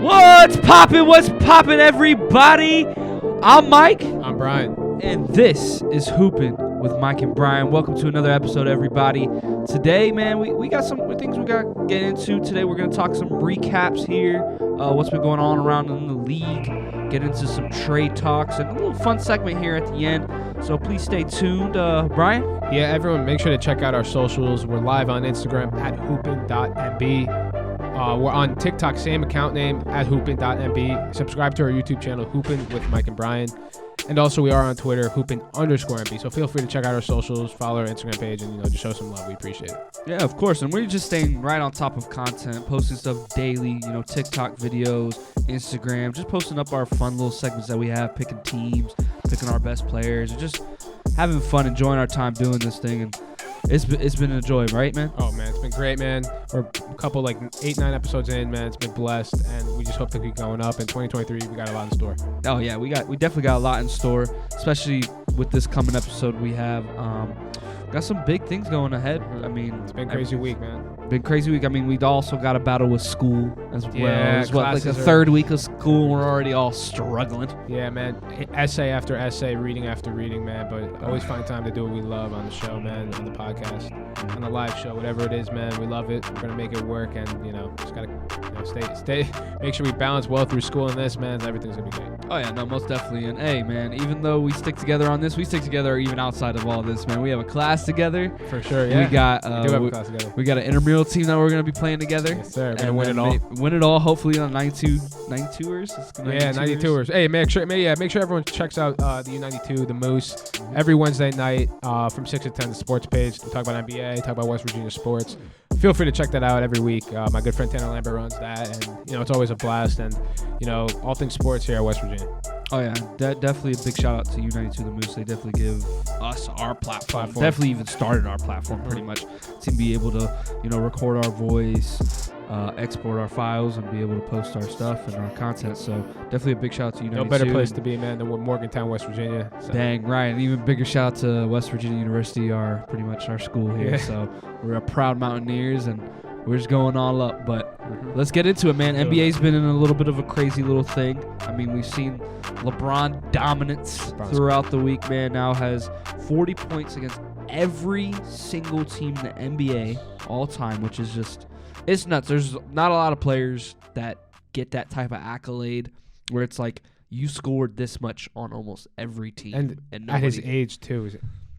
What's poppin', everybody? I'm Mike. I'm Brian. And this is Hoopin with Mike and Brian. Welcome to another episode, everybody. Today, man, we got some things we got to get into. Today, we're going to talk some recaps here, what's been going on around in the league, get into some trade talks, and a little fun segment here at the end. So please stay tuned. Brian? Yeah, everyone, make sure to check out our socials. We're live on Instagram at hoopin.mb. We're on TikTok, same account name, at hoopin.mb. Subscribe to our YouTube channel, Hoopin with Mike and Brian. And also, we are on Twitter, Hoopin_MB. So feel free to check out our socials, follow our Instagram page, and just show some love. We appreciate it. Yeah, of course. And we're just staying right on top of content, posting stuff daily, TikTok videos, Instagram, just posting up our fun little segments that we have, picking teams, picking our best players, and just having fun, enjoying our time doing this thing. And it's been a joy, right, man? Oh, man, it's been great, man. We're a couple, 8-9 episodes in, man. It's been blessed, and we just hope to keep going up. In 2023, we got a lot in store. Oh, yeah, we definitely got a lot in store, especially with this coming episode we have. Got some big things going ahead. I mean, it's been a crazy week, man. Been crazy week. I mean, we'd also got a battle with school as well. Yeah, it's like the third week of school, and we're already all struggling. Yeah, man. Essay after essay, reading after reading, man. But always find time to do what we love on the show, man, on the podcast, on the live show, whatever it is, man. We love it. We're gonna make it work, and just gotta stay. Make sure we balance well through school and this, man. Everything's gonna be great. Oh yeah, no, most definitely. And hey, man, even though we stick together on this, we stick together even outside of all this, man. We have a class together. For sure, yeah. We got we do have a class together. We got an intramural team that we're gonna be playing together. Yes, sir. We're gonna win it all. Win it all. Hopefully on 92ers. Yeah, 92ers. Hey, make sure everyone checks out the U92, the Moose, every Wednesday night from 6 to 10. The sports page. We talk about NBA, talk about West Virginia sports. Feel free to check that out every week. My good friend Tanner Lambert runs that, and it's always a blast. And all things sports here at West Virginia. Oh yeah, definitely a big shout out to U92 the Moose. They definitely give us our platform. Definitely even started our platform pretty much to be able to record our voice, export our files, and be able to post our stuff and our content. So definitely a big shout out to U92. No better place to be, man, than Morgantown, West Virginia. So. Dang right, and even bigger shout out to West Virginia University, pretty much our school here. Yeah. So we're a proud Mountaineers, and we're just going all up. But let's get into it, man. NBA's been in a little bit of a crazy little thing. I mean, we've seen LeBron dominance throughout the week, man. Now has 40 points against every single team in the NBA all time, which is just, it's nuts. There's not a lot of players that get that type of accolade where it's like you scored this much on almost every team. And at his age, too.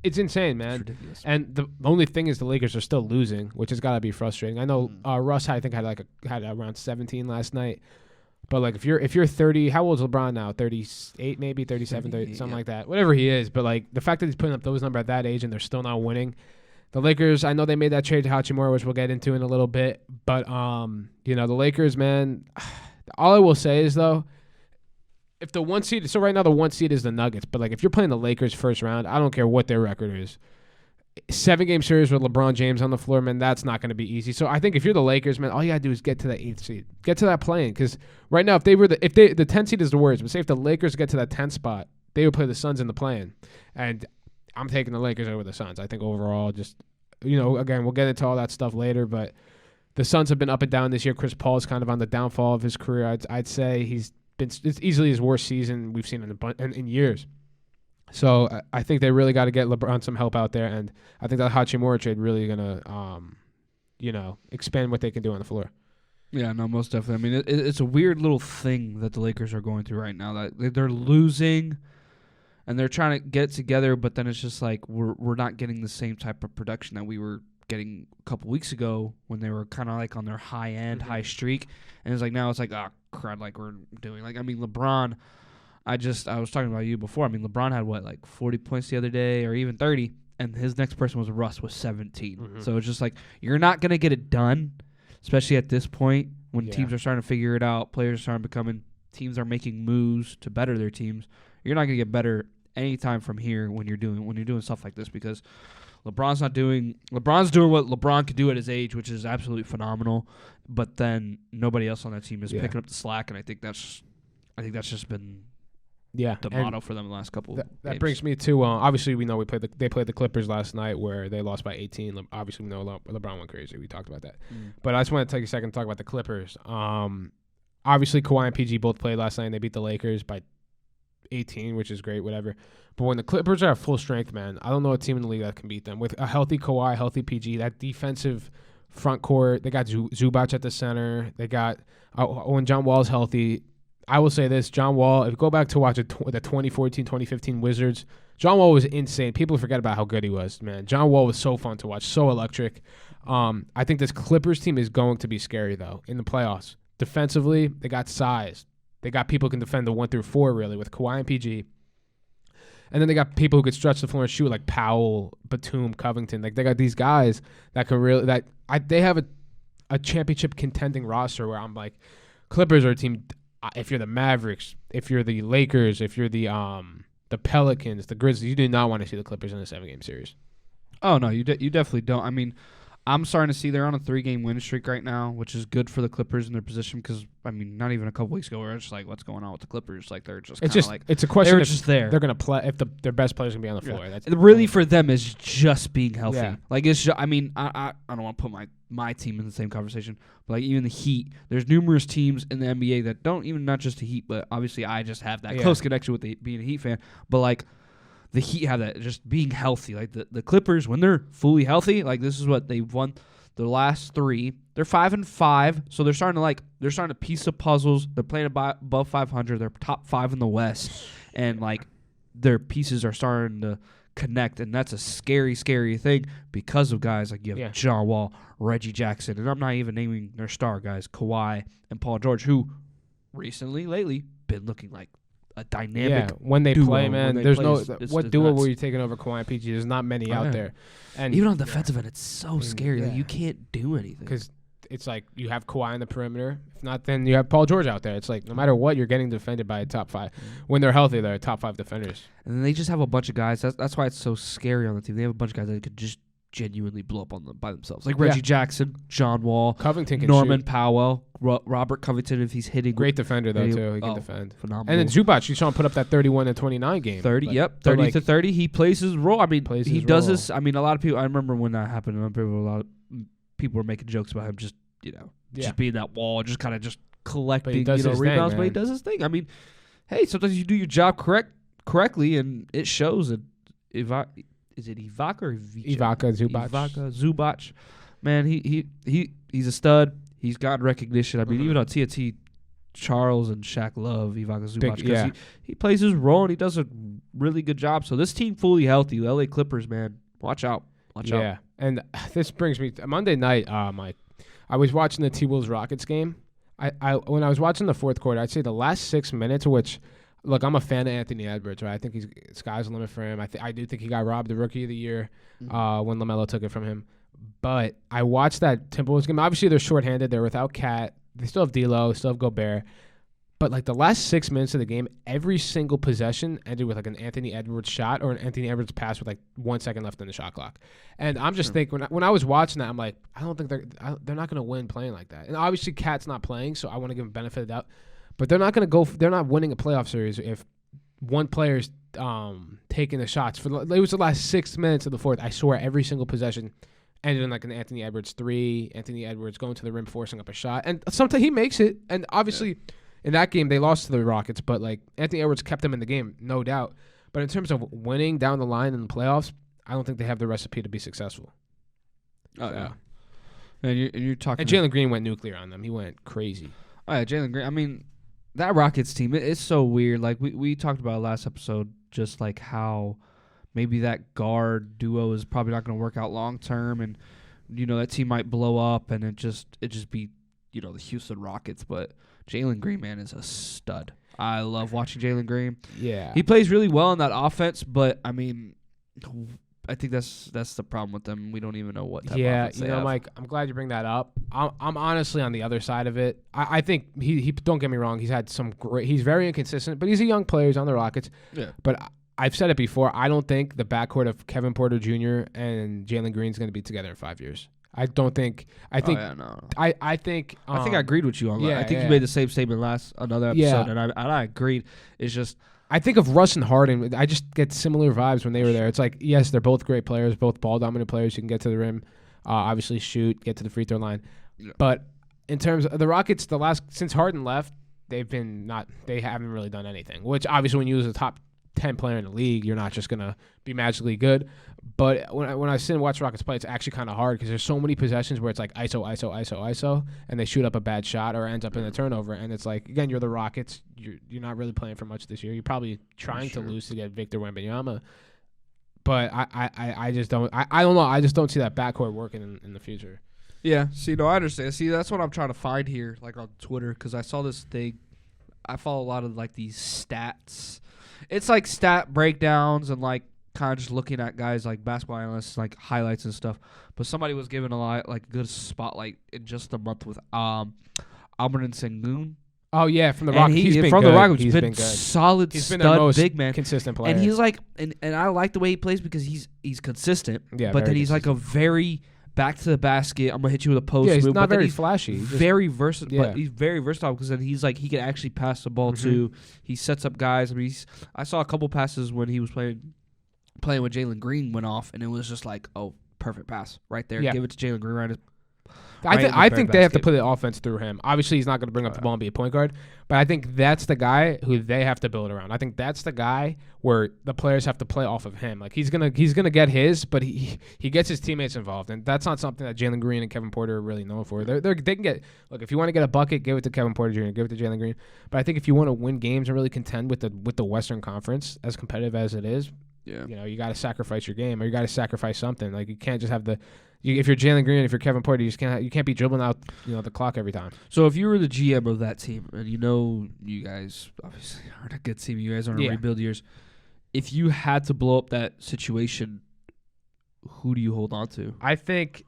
It's insane, man. It's ridiculous. And the only thing is the Lakers are still losing, which has got to be frustrating. I know Russ, I think, had around 17 last night. But if you're 30, how old is LeBron now? 38, maybe 37, 30, something like that. Whatever he is, but the fact that he's putting up those numbers at that age and they're still not winning. The Lakers, I know they made that trade to Hachimura, which we'll get into in a little bit. But the Lakers, man. All I will say is though, if the one seed, so right now the one seed is the Nuggets, but if you're playing the Lakers first round, I don't care what their record is. 7-game series with LeBron James on the floor, man, that's not going to be easy. So I think if you're the Lakers, man, all you got to do is get to that 8th seed. Get to that play-in, because right now if the 10 seed is the worst, but say if the Lakers get to that 10th spot, they would play the Suns in the play-in. And I'm taking the Lakers over the Suns. I think overall just, again, we'll get into all that stuff later, but the Suns have been up and down this year. Chris Paul is kind of on the downfall of his career. I'd say it's easily his worst season we've seen in years. So I think they really got to get LeBron some help out there, and I think that Hachimura trade really going to, expand what they can do on the floor. Yeah, no, most definitely. I mean, it's a weird little thing that the Lakers are going through right now. That they're losing, and they're trying to get it together, but then it's just like we're not getting the same type of production that we were getting a couple weeks ago when they were kind of on their high streak, and it's now it's oh crud, we're doing I mean LeBron. I was talking about you before. I mean LeBron had 40 points the other day, or even 30, and his next person was Russ with 17. So it's just you're not gonna get it done, especially at this point when teams are starting to figure it out, players are starting becoming, teams are making moves to better their teams. You're not gonna get better anytime from here when you're doing stuff like this, because LeBron's doing what LeBron could do at his age, which is absolutely phenomenal. But then nobody else on that team is picking up the slack, and I think that's just been the motto for them the last couple. That brings me to obviously we know they played the Clippers last night where they lost by 18. Obviously we know LeBron went crazy. We talked about that, but I just want to take a second to talk about the Clippers. Obviously, Kawhi and PG both played last night, and they beat the Lakers by 18, which is great, whatever. But when the Clippers are at full strength, man, I don't know a team in the league that can beat them. With a healthy Kawhi, healthy PG, that defensive front court, they got Zubac at the center. They got when John Wall's healthy. I will say this, John Wall, if you go back to watch the 2014-2015 Wizards, John Wall was insane. People forget about how good he was, man. John Wall was so fun to watch, so electric. I think this Clippers team is going to be scary, though, in the playoffs. Defensively, they got size. They got people who can defend the 1 through 4, really, with Kawhi and PG. And then they got people who could stretch the floor and shoot, like Powell, Batum, Covington. Like, they got these guys that can really they have a championship contending roster where I'm like, Clippers are a team. If you're the Mavericks, if you're the Lakers, if you're the Pelicans, the Grizzlies, you do not want to see the Clippers in a 7-game series. Oh no, you definitely don't. I mean, I'm starting to see they're on a 3-game win streak right now, which is good for the Clippers in their position because, I mean, not even a couple weeks ago, we were just like, what's going on with the Clippers? Like, they're just it's a question if just there. They're going to play, if their best players going to be on the floor. Yeah. That's really, for them, is just being healthy. Yeah. Like, it's just, I mean, I don't want to put my team in the same conversation, but, like, even the Heat, there's numerous teams in the NBA that don't even, not just the Heat, but obviously I just have that close connection with being a Heat fan, but, like, the Heat have that just being healthy. Like, the Clippers, when they're fully healthy, like, this is what they've won. The last 3, they're 5-5, so they're starting to piece the puzzles. They're playing above 500. They're top 5 in the West, and like their pieces are starting to connect, and that's a scary, scary thing because of guys like you have John Wall, Reggie Jackson, and I'm not even naming their star guys, Kawhi and Paul George, who lately been looking like a dynamic when they duo. Play, man. There's what duo nuts. were you taking over Kawhi and PG? There's not many out there. And even on the defensive end, it's so scary. Like, you can't do anything. Because it's like you have Kawhi on the perimeter. If not, then you have Paul George out there. It's like no matter what, you're getting defended by a top 5. When they're healthy, they're top 5 defenders. And then they just have a bunch of guys. That's why it's so scary on the team. They have a bunch of guys that could just genuinely blow up on them by themselves. Like Reggie Jackson, John Wall, Covington can Norman shoot. Powell, Robert Covington if he's hitting. Great defender, though, too. He can defend. Phenomenal. And then Zubac, you saw him put up that 31-29 game. 30 to 30. He plays his role. I mean, he does this. I mean, a lot of people, I remember when that happened, a lot of people were making jokes about him just, just being that wall, just kind of just collecting, rebounds, but he does his thing. I mean, hey, sometimes you do your job correctly, and it shows. And is it Ivica or Ivica Zubac. Man, he's a stud. He's gotten recognition. I mean, even on TNT, Charles and Shaq love Ivica Zubac because he plays his role and he does a really good job. So this team fully healthy, the LA Clippers, man, watch out. Yeah, and this brings me to Monday night. I was watching the T-Wolves Rockets game. When I was watching the fourth quarter, I'd say the last 6 minutes, which. Look, I'm a fan of Anthony Edwards, right? I think sky's the limit for him. I do think he got robbed the Rookie of the Year when LaMelo took it from him. But I watched that Timberwolves game. Obviously, they're shorthanded. They're without Cat. They still have D'Lo, still have Gobert. But, like, the last 6 minutes of the game, every single possession ended with, like, an Anthony Edwards shot or an Anthony Edwards pass with, like, 1 second left in the shot clock. And I'm just thinking, when I was watching that, I'm like, I don't think they're not going to win playing like that. And obviously, Cat's not playing, so I want to give him benefit of the doubt. But they're not going to go. They're not winning a playoff series if one player's taking the shots. It was the last 6 minutes of the fourth. I swear every single possession ended in like an Anthony Edwards 3. Anthony Edwards going to the rim, forcing up a shot, and sometimes he makes it. And obviously, in that game they lost to the Rockets, but like Anthony Edwards kept them in the game, no doubt. But in terms of winning down the line in the playoffs, I don't think they have the recipe to be successful. Oh yeah. And you're talking. And Jalen Green went nuclear on them. He went crazy. Oh yeah, Jalen Green. I mean. That Rockets team, it's so weird. Like, we talked about last episode, just like how maybe that guard duo is probably not going to work out long term, and, that team might blow up, and it just be, the Houston Rockets. But Jalen Green, man, is a stud. I love watching Jalen Green. Yeah. He plays really well in that offense, but, I mean, I think that's the problem with them. We don't even know what type of offense they have. Mike, I'm glad you bring that up. I'm honestly on the other side of it. I think he don't get me wrong. He's had some great. He's very inconsistent, but he's a young player. He's on the Rockets. Yeah. But I've said it before. I don't think the backcourt of Kevin Porter Jr. and Jalen Green is going to be together in 5 years. I don't think. I think. No. I think. I think I agreed with you on that. I think you made the same statement another episode, and I agreed. It's just. I think of Russ and Harden. I just get similar vibes when they were there. It's like, yes, they're both great players, both ball-dominant players. You can get to the rim, obviously shoot, get to the free throw line. Yeah. But in terms of the Rockets, since Harden left, they haven't really done anything. Which obviously, when you lose a top 10 player in the league, you're not just gonna be magically good. But when I sit and watch Rockets play, it's actually kind of hard because there's so many possessions where it's like ISO, and they shoot up a bad shot or ends up in a turnover. And it's like, again, you're the Rockets. You're not really playing for much this year. You're probably trying to lose to get Victor Wembanyama. But I just don't. I don't know. I just don't see that backcourt working in the future. Yeah. See, no, I understand. See, that's what I'm trying to find here, like on Twitter, because I saw this thing. I follow a lot of like these stats. It's like stat breakdowns and like kind of just looking at guys like basketball analysts, like highlights and stuff. But somebody was given a lot like good spotlight in just a month with Albertin Sengun. Oh yeah, from the Rockets. He's been good. Solid he's stud, been their most big man, consistent player. And he's like, and I like the way he plays because he's consistent. Yeah, but then he's consistent. like a very back to the basket. I'm gonna hit you with a post. Yeah, he's move, not but very flashy. Very versatile. Yeah. But he's very versatile because then he's like he can actually pass the ball too. He sets up guys. I mean, I saw a couple passes when he was playing with Jalen Green went off, and it was just like, oh, perfect pass right there. Yeah. Give it to Jalen Green right. I think they have to put the offense through him. Obviously, he's not going to bring up the ball and be a point guard, but I think that's the guy who they have to build around. I think that's the guy where the players have to play off of him. Like he's gonna get his, but he gets his teammates involved, and that's not something that Jalen Green and Kevin Porter are really known for. They can get if you want to get a bucket, give it to Kevin Porter Jr., give it to Jalen Green. But I think if you want to win games and really contend with the Western Conference, as competitive as it is, you got to sacrifice your game, or you got to sacrifice something. Like you can't just have if you're Jalen Green, if you're Kevin Porter, you can't be dribbling out the clock every time. So if you were the GM of that team, and you guys obviously aren't a good team, you guys aren't in rebuild years. If you had to blow up that situation, who do you hold on to? I think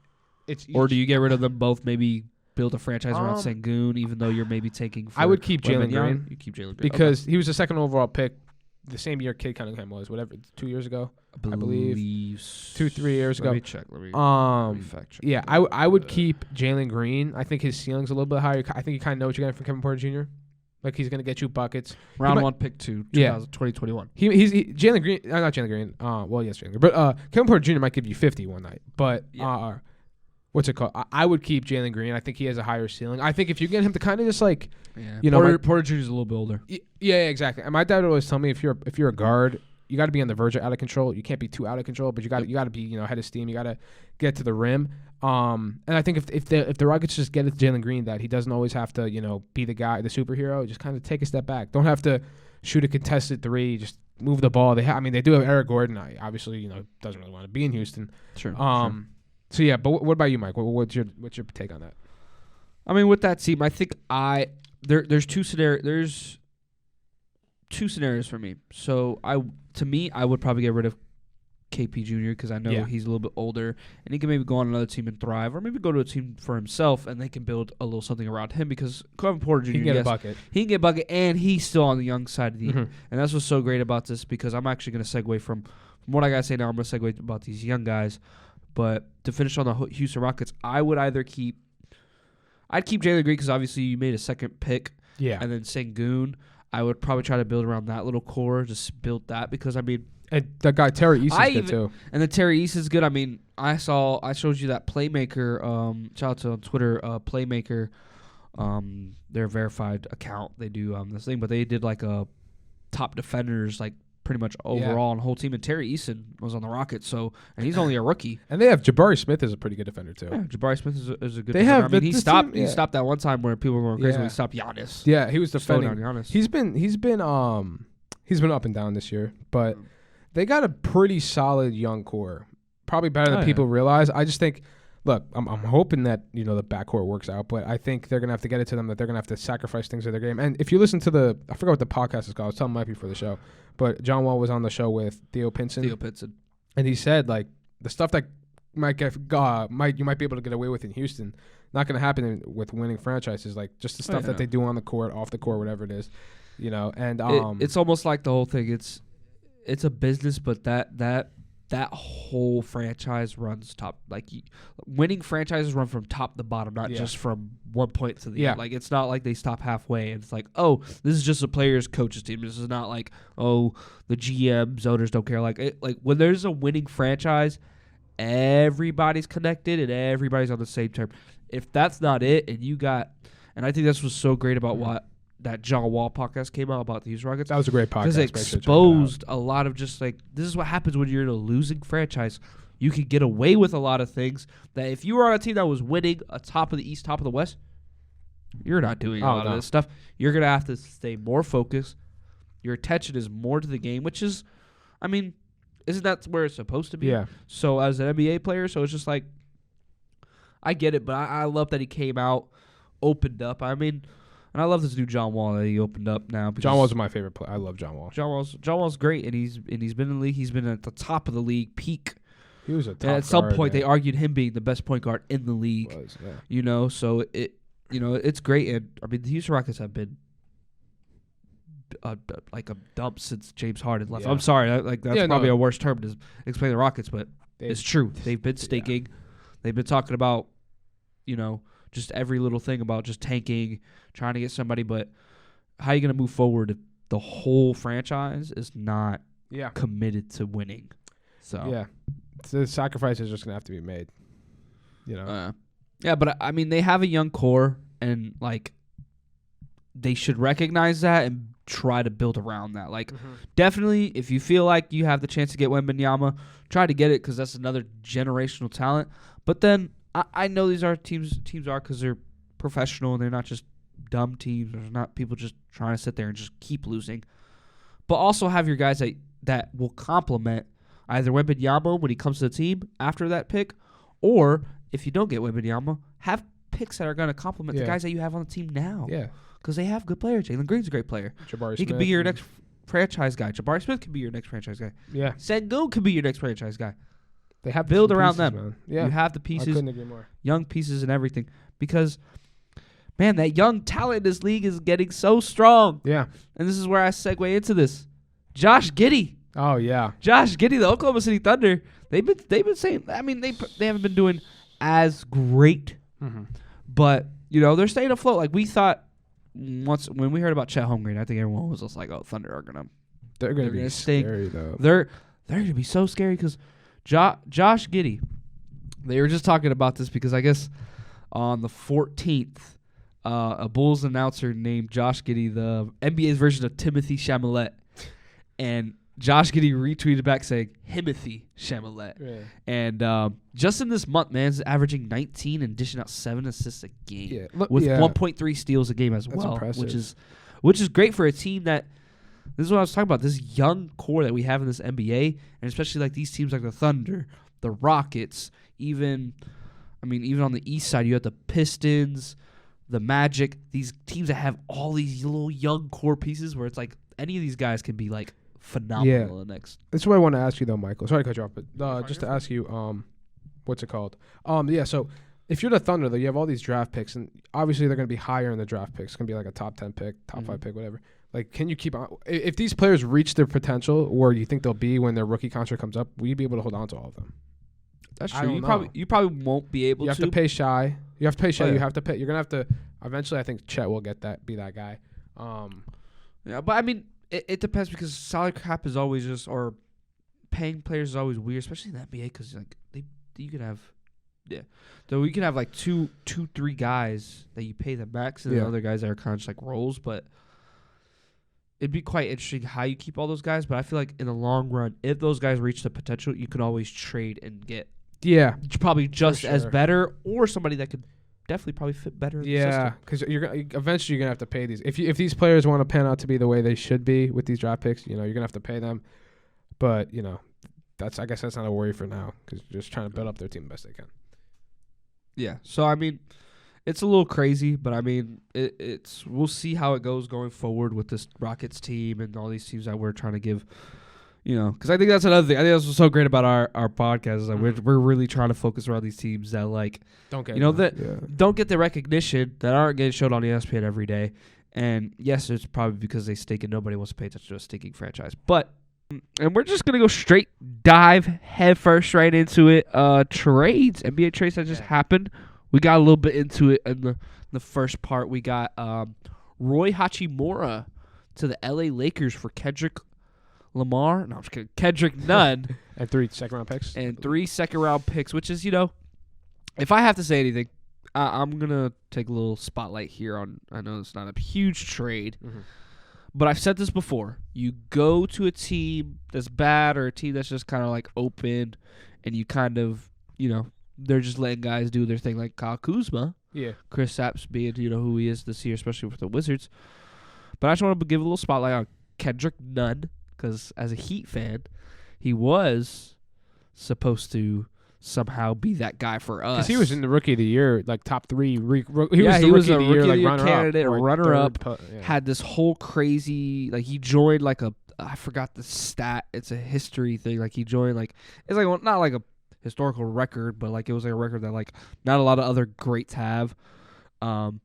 or do you get rid of them both? Maybe build a franchise around Sengun, even though you're maybe taking. I would keep Jalen Green. You keep Jalen Green because he was the second overall pick. The same year Kid Cunningham was, 2 years ago, I believe 2-3 years ago. Let me check. Let me fact check. Yeah, I would keep Jalen Green. I think his ceiling's a little bit higher. I think you kind of know what you're getting from Kevin Porter Jr. Like he's gonna get you buckets. Round 1, pick 2, 2021. He's Jalen Green. Not Jalen Green. Well, yes, Jalen Green. But Kevin Porter Jr. might give you 50 one night. But what's it called? I would keep Jalen Green. I think he has a higher ceiling. I think if you get him to kind of just like, Porter Jr. is a little bit older. Yeah, exactly. And my dad would always tell me if you're a guard, you got to be on the verge of out of control. You can't be too out of control, but you got to be head of steam. You got to get to the rim. And I think if the Rockets just get it to Jalen Green, that he doesn't always have to be the guy, the superhero. Just kind of take a step back. Don't have to shoot a contested three. Just move the ball. They do have Eric Gordon. Obviously doesn't really want to be in Houston. Sure. So yeah, but what about you, Mike? What's your take on that? I mean, with that team, I think there's two scenarios. There's two scenarios for me. So I would probably get rid of KP Jr. because I know he's a little bit older and he can maybe go on another team and thrive, or maybe go to a team for himself and they can build a little something around him because Kevin Porter Jr. He can get a bucket. He can get a bucket, and he's still on the young side of the and that's what's so great about this because I'm actually going to segue from what I got to say now. I'm going to segue about these young guys. But to finish on the Houston Rockets, I'd keep Jalen Green because obviously you made a second pick. Yeah. And then Sengun, I would probably try to build around that little core, just build that because I mean. And that guy Terry Easton's good too. And the Terry Easton's good. I mean, I showed you that Playmaker. Shout out to on Twitter, Playmaker. Their verified account. They do this thing, but they did like a top defenders like. Pretty much overall on the whole team, and Terry Easton was on the Rockets, and he's only a rookie. And they have Jabari Smith is a pretty good defender too. Yeah, Jabari Smith is a good. They defender. have. I mean, he stopped that one time where people were going crazy when he stopped Giannis. Yeah, he was defending Giannis. He's been up and down this year, but they got a pretty solid young core, probably better than people realize. I just think. Look, I'm hoping that the backcourt works out, but I think they're gonna have to get it to them that they're gonna have to sacrifice things of their game. And if you listen to I forgot what the podcast is called. I was telling Mike before the show, but John Wall was on the show with Theo Pinson, and he said like the stuff that you might be able to get away with in Houston, not gonna happen with winning franchises. Like just the stuff that they do on the court, off the court, whatever it is, And it's almost like the whole thing. It's a business, but that whole franchise runs top. Like winning franchises run from top to bottom, not just from one point to the end. Like it's not like they stop halfway. It's like, oh, this is just a players' coaches team. This is not like, oh, the GMs, owners don't care. Like when there's a winning franchise, everybody's connected and everybody's on the same term. If that's not it, and I think that's what's so great about what that John Wall podcast came out about the Houston Rockets. That was a great podcast. Because it exposed a lot of just like, this is what happens when you're in a losing franchise. You can get away with a lot of things that if you were on a team that was winning a top of the East, top of the West, you're not doing a lot of this stuff. You're going to have to stay more focused. Your attention is more to the game, which is, I mean, isn't that where it's supposed to be? Yeah. So as an NBA player, so it's just like, I get it, but I love that he came out, opened up. I mean, and I love this new John Wall that he opened up now. John Wall's my favorite player. I love John Wall. John Wall's great, and he's been in the league. He's been at the top of the league, peak. He was a top and at some guard, point, man. they argued him being the best point guard in the league. You know, so it's great. And I mean, the Houston Rockets have been like a dump since James Harden left. Yeah. I'm sorry, that's probably a worse term to explain the Rockets, but it's true. They've been stinking. Yeah. They've been talking about, just every little thing about just tanking, trying to get somebody. But how are you going to move forward if the whole franchise is not committed to winning? So yeah, the sacrifice is just going to have to be made. Yeah, but I mean, they have a young core, and like they should recognize that and try to build around that. Like, definitely, if you feel like you have the chance to get Wembanyama, try to get it because that's another generational talent. But then I know these are teams are because they're professional and they're not just dumb teams. There's not people just trying to sit there and just keep losing. But also have your guys that will complement either Wembanyama when he comes to the team after that pick, or if you don't get Wembanyama, have picks that are going to complement the guys that you have on the team now. Yeah. Because they have good players. Jalen Green's a great player. Jabari He Smith could be your next franchise guy. Jabari Smith could be your next franchise guy. Yeah. Sengun could be your next franchise guy. They have build around pieces, them. Man. Yeah. You have the pieces. I couldn't agree more. Young pieces and everything. Because, man, that young talent in this league is getting so strong. Yeah. And this is where I segue into this. Josh Giddey. Oh yeah. Josh Giddey, the Oklahoma City Thunder. They've been saying. I mean, they haven't been doing as great, but they're staying afloat. Like we thought once when we heard about Chet Holmgren, I think everyone was just like, "Oh, Thunder are they're gonna be stink. Scary though. They're gonna be so scary because Josh Giddey. They were just talking about this because I guess on the 14th, a Bulls announcer named Josh Giddey the NBA's version of Timothy Chalamet, and Josh Giddey retweeted back saying Himothy Chalamet. Yeah. And just in this month, man's averaging 19 and dishing out 7 assists a game with 1.3 steals a game as well, impressive. which is great for a team that. This is what I was talking about. This young core that we have in this NBA, and especially like these teams like the Thunder, the Rockets, even on the East side, you have the Pistons, the Magic. These teams that have all these little young core pieces where it's like any of these guys can be like phenomenal. Next. That's what I want to ask you though, Michael. Sorry to cut you off, but just to ask you, what's it called? So if you're the Thunder, though, you have all these draft picks, and obviously they're going to be higher in the draft picks. It's going to be like a top 10 pick, top 5 pick, whatever. Like, can you keep on? If these players reach their potential, where you think they'll be when their rookie contract comes up, will you be able to hold on to all of them? That's true. You probably won't be able to. You have to pay Shy. You have to pay Shy. Yeah. You have to pay. You're gonna have to. Eventually, I think Chet will be that guy. Yeah, but I mean, it depends because salary cap is always or paying players is always weird, especially in the NBA because like you could have. Yeah, so we can have like two, 3 guys that you pay the max, and the other guys that are kind of just like roles. But it'd be quite interesting how you keep all those guys. But I feel like in the long run, if those guys reach the potential, you can always trade and get probably just as better or somebody that could definitely probably fit better. Yeah, because eventually you're gonna have to pay these. If these players want to pan out to be the way they should be with these draft picks, you're gonna have to pay them. But I guess that's not a worry for now because you're just trying to build up their team the best they can. Yeah, so I mean, it's a little crazy, but I mean, we'll see how it goes going forward with this Rockets team and all these teams that we're trying to give, because I think that's another thing. I think that's what's so great about our podcast is that we're really trying to focus around these teams that like don't get the recognition that aren't getting showed on ESPN every day. And yes, it's probably because they stink and nobody wants to pay attention to a stinking franchise, but. And we're just going to go dive headfirst right into it. Trades, NBA trades that just happened. We got a little bit into it in the first part. We got Roy Hachimura to the LA Lakers for Kendrick Nunn And 3 second-round picks. And 3 second-round picks, which is, if I have to say anything, I'm going to take a little spotlight here on, I know it's not a huge trade, but I've said this before. You go to a team that's bad or a team that's just kind of like open, and you kind of, they're just letting guys do their thing like Kyle Kuzma. Yeah. Chris Sapps being, who he is this year, especially with the Wizards. But I just want to give a little spotlight on Kendrick Nunn, because as a Heat fan, he was supposed to somehow be that guy for us. Because he was in the Rookie of the Year, like top 3. He was a Rookie of the Year candidate, runner-up. Yeah. Had this whole crazy, he joined I forgot the stat. It's a history thing. He joined it's not like a historical record, but it was a record that not a lot of other greats have. And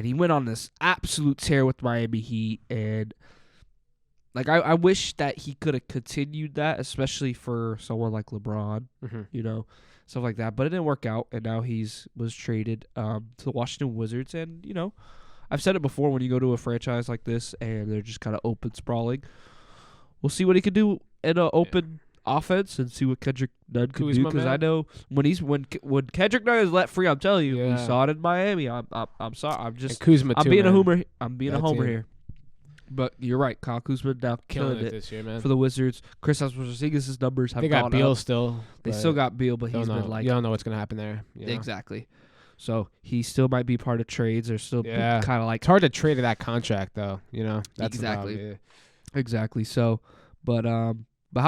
he went on this absolute tear with Miami Heat, and I wish that he could have continued that, especially for someone like LeBron, stuff like that. But it didn't work out, and now was traded to the Washington Wizards. And I've said it before, when you go to a franchise like this and they're just kind of open sprawling, we'll see what he could do in an open offense and see what Kendrick Nunn could do. Because I know when Kendrick Nunn is let free, I'm telling you, we saw it in Miami. I'm sorry, I'm being a homer. I'm being a homer here. But you're right, Kyle Kuzma now killing it this year, man. for the Wizards. Kristaps Porzingis' numbers have gone up. They got Beal still. They still got Beal, but he's been you don't know what's gonna happen there. Exactly. So he still might be part of trades, or still kind of it's hard to trade that contract though. That's exactly. Exactly. So, but how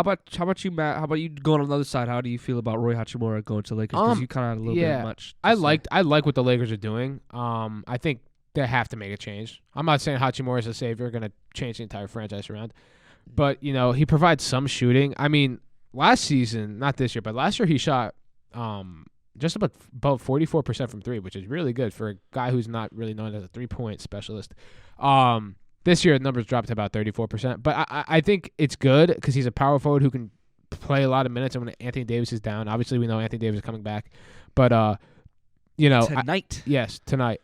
about you, Matt? How about you going on the other side? How do you feel about Roy Hachimura going to Lakers? Because you kind of had a little bit much. I like what the Lakers are doing. I think they have to make a change. I'm not saying Hachimura is a savior, going to change the entire franchise around. But, he provides some shooting. I mean, last season, not this year, but last year he shot just about 44% from 3, which is really good for a guy who's not really known as a 3-point specialist. This year, the numbers dropped to about 34%. But I think it's good because he's a power forward who can play a lot of minutes. And when Anthony Davis is down, obviously we know Anthony Davis is coming back. But, tonight. Yes, tonight.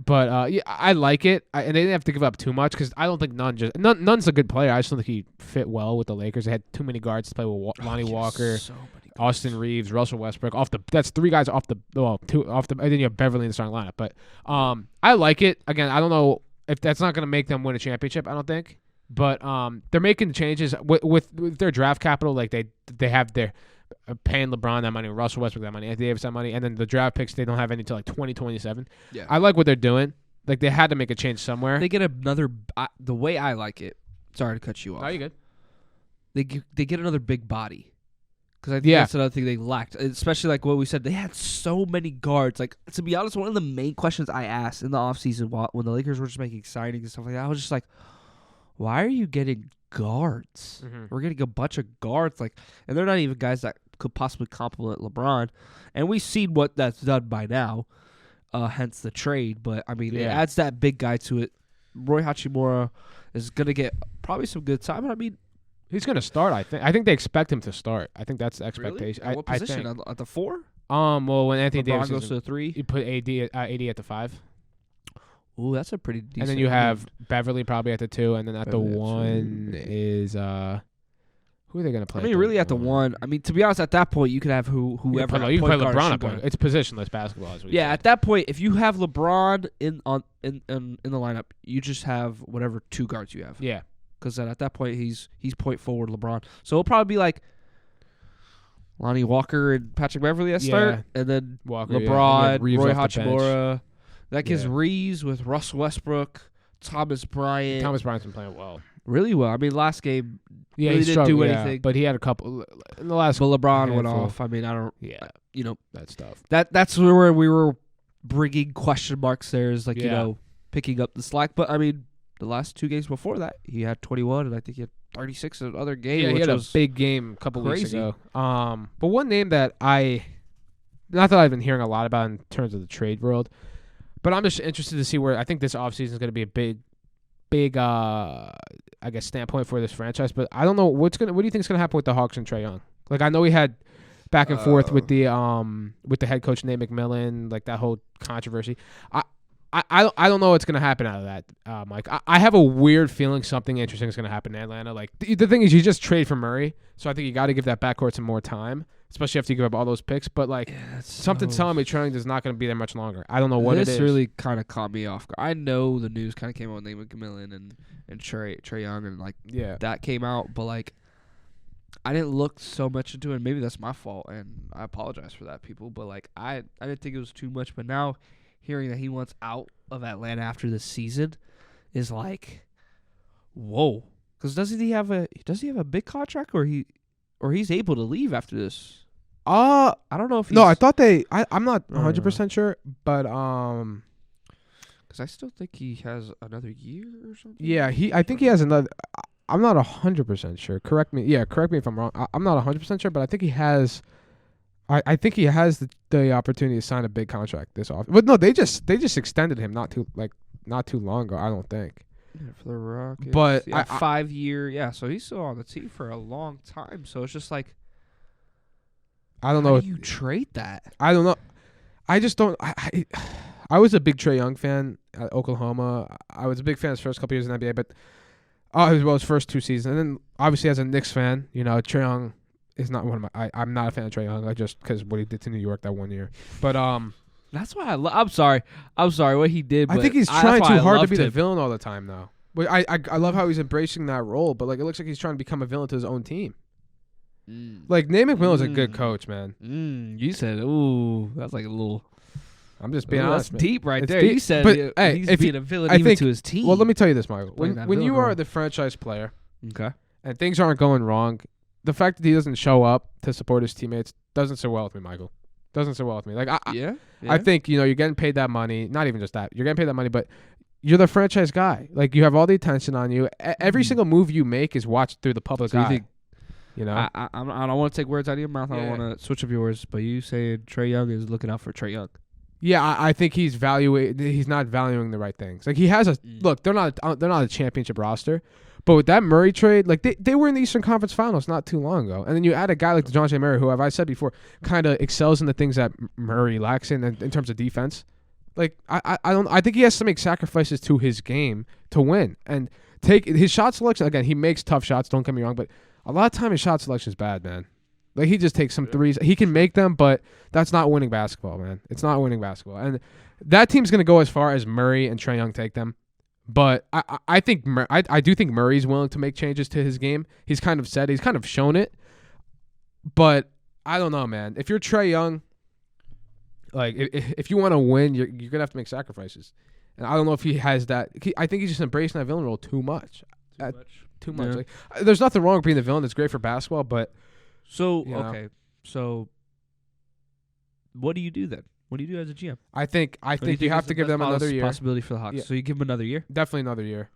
But I like it, and they didn't have to give up too much because I don't think Nunn's a good player. I just don't think he fit well with the Lakers. They had too many guards to play with Lonnie Walker, Austin Reeves, Russell Westbrook. That's 3 guys off the 2 off the. And then you have Beverly in the starting lineup. But I like it. Again, I don't know if that's not going to make them win a championship. I don't think, but they're making changes with their draft capital. They have their. Paying LeBron that money, Russell Westbrook that money, Anthony Davis that money, and then the draft picks they don't have any until 2027. Yeah, I like what they're doing. They had to make a change somewhere. They get another. The way I like it. Sorry to cut you off. Are you good? They get another big body, because I think that's another thing they lacked. Especially what we said, they had so many guards. To be honest, one of the main questions I asked in the offseason when the Lakers were just making signings and stuff like that, I was just like, why are you getting guards? We're getting a bunch of guards, and they're not even guys that could possibly complement LeBron, and we've seen what that's done by now, hence the trade. But I mean, it adds that big guy to it. Roy Hachimura is gonna get probably some good time. But I mean, he's gonna start. I think they expect him to start. I think that's the expectation. Really? At what position? I think. At the 4? Well, when Anthony Davis goes to the 3, you put AD at the 5. Ooh, that's a pretty decent. And then you have Beverly probably at the 2, and then at the 1 is who are they going to play? I mean, really at the 1. I mean, to be honest, at that point you can have whoever. You can play LeBron at point. It's positionless basketball. At that point, if you have LeBron in the lineup, you just have whatever 2 guards you have. Yeah, because at that point he's point forward LeBron. So it'll probably be Lonnie Walker and Patrick Beverly at start, and then Walker, LeBron, and Roy Hachimura. That gives Reeves with Russ Westbrook, Thomas Bryant. Thomas Bryant's been playing well. Really well. I mean, last game, he didn't do anything. But he had a couple in the last. But LeBron went off. I mean, I don't. Yeah, that stuff. That's where we were bringing question marks. There is picking up the slack. But I mean, the last 2 games before that, he had 21, and I think he had 36 in other games. Yeah, he had a big game a couple weeks ago. But one name that not that I've been hearing a lot about in terms of the trade world, but I'm just interested to see where I think this offseason is going to be a big I guess standpoint for this franchise. But I don't know what do you think is going to happen with the Hawks and Trae Young? I know we had back and forth with the head coach Nate McMillan, that whole controversy. I don't know what's gonna happen out of that, Mike. I have a weird feeling something interesting is gonna happen in Atlanta. Like the thing is, you just trade for Murray, so I think you got to give that backcourt some more time, especially after you give up all those picks. But like something's telling me Trae Young is not gonna be there much longer. I don't know what it is. This really kind of caught me off guard. I know the news kind of came out with Nate McMillan and Trae Young and like that came out, but like I didn't look so much into it. Maybe that's my fault, and I apologize for that, people. But like I didn't think it was too much. But now hearing that he wants out of Atlanta after this season is like, whoa. Because doesn't he have a big contract, or he's able to leave after this? I don't know if he's, no, I thought I'm not 100% sure, but because I still think he has another year or something. Yeah, I think he has another. I'm not 100% sure. Correct me. Yeah, correct me if I'm wrong. I'm not 100% sure, but I think he has. I think he has the opportunity to sign a big contract this off. But no, they just extended him not too long ago. I don't think. Yeah, for the Rockets. But 5 year. Yeah, so he's still on the team for a long time. So it's just like, I don't know. How do you trade that? I don't know. I just don't. I was a big Trae Young fan at Oklahoma. I was a big fan his first couple years in the NBA, but his first 2 seasons. And then obviously as a Knicks fan, Trae Young is not one of my. I'm not a fan of Trae Young. I just because what he did to New York that 1 year. But that's why I'm sorry what he did. But I think he's trying too hard to be him. the villain all the time though. But I love how he's embracing that role. But like it looks like he's trying to become a villain to his own team. Like Nate McMillan's a good coach, man. You said, ooh, that's like a little. I'm just being honest. That's deep right it's there. Deep. You said but, he's being a villain even to his team. Well, let me tell you this, Michael. When you are the franchise player, okay, and things aren't going wrong, the fact that he doesn't show up to support his teammates doesn't sit well with me, Michael. Doesn't sit well with me. Like I think you're getting paid that money. Not even just that. You're getting paid that money, but you're the franchise guy. Like you have all the attention on you. Every single move you make is watched through the public eye. I don't want to take words out of your mouth. I don't want to switch up yours, but you saying Trae Young is looking out for Trae Young. Yeah, I think he's not valuing the right things. Like he has look. They're not a championship roster, but with that Murray trade, like they were in the Eastern Conference Finals not too long ago, and then you add a guy like DeJounte Murray, who, have I said before, kind of excels in the things that Murray lacks in terms of defense. Like I think he has to make sacrifices to his game to win and take his shot selection. Again, he makes tough shots. Don't get me wrong, but a lot of time his shot selection is bad, man. Like he just takes some threes. He can make them, but that's not winning basketball, man. It's not winning basketball. And that team's going to go as far as Murray and Trae Young take them. But I do think Murray's willing to make changes to his game. He's kind of shown it. But I don't know, man. If you're Trae Young, like if you want to win, you're going to have to make sacrifices. And I don't know if he has that. I think he's just embracing that villain role too much. Too much. Yeah. Like, there's nothing wrong with being the villain. It's great for basketball, but okay. So what do you do then? What do you do as a GM? I think you have to give them another year. Possibility for the Hawks. Yeah. So you give them another year? Definitely another year.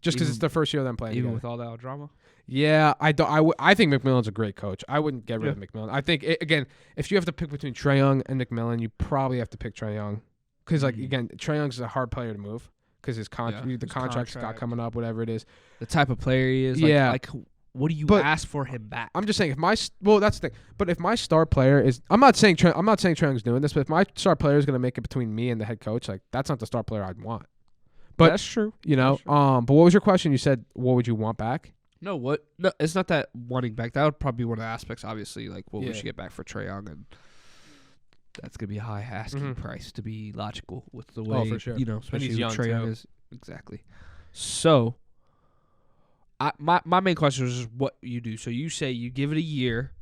Just because it's the first year of them playing even together. with all that drama? Yeah, I think McMillan's a great coach. I wouldn't get rid of McMillan. I think again, if you have to pick between Trae Young and McMillan, you probably have to pick Trae Young because again, Trae Young's a hard player to move because his contract's got coming up, whatever it is. The type of player he is. Like what do you ask for him back? I'm just saying that's the thing. But if my star player is, I'm not saying Trae Young's doing this, but if my star player is going to make it between me and the head coach, like that's not the star player I'd want. But that's true. But what was your question? You said what would you want back? No, it's not that wanting back. That would probably be one of the aspects, obviously, like what we should get back for Trae Young, and that's gonna be a high asking price to be logical with the way for sure. Especially who Trae Young is. Exactly. So my main question was just what you do. So you say you give it a year.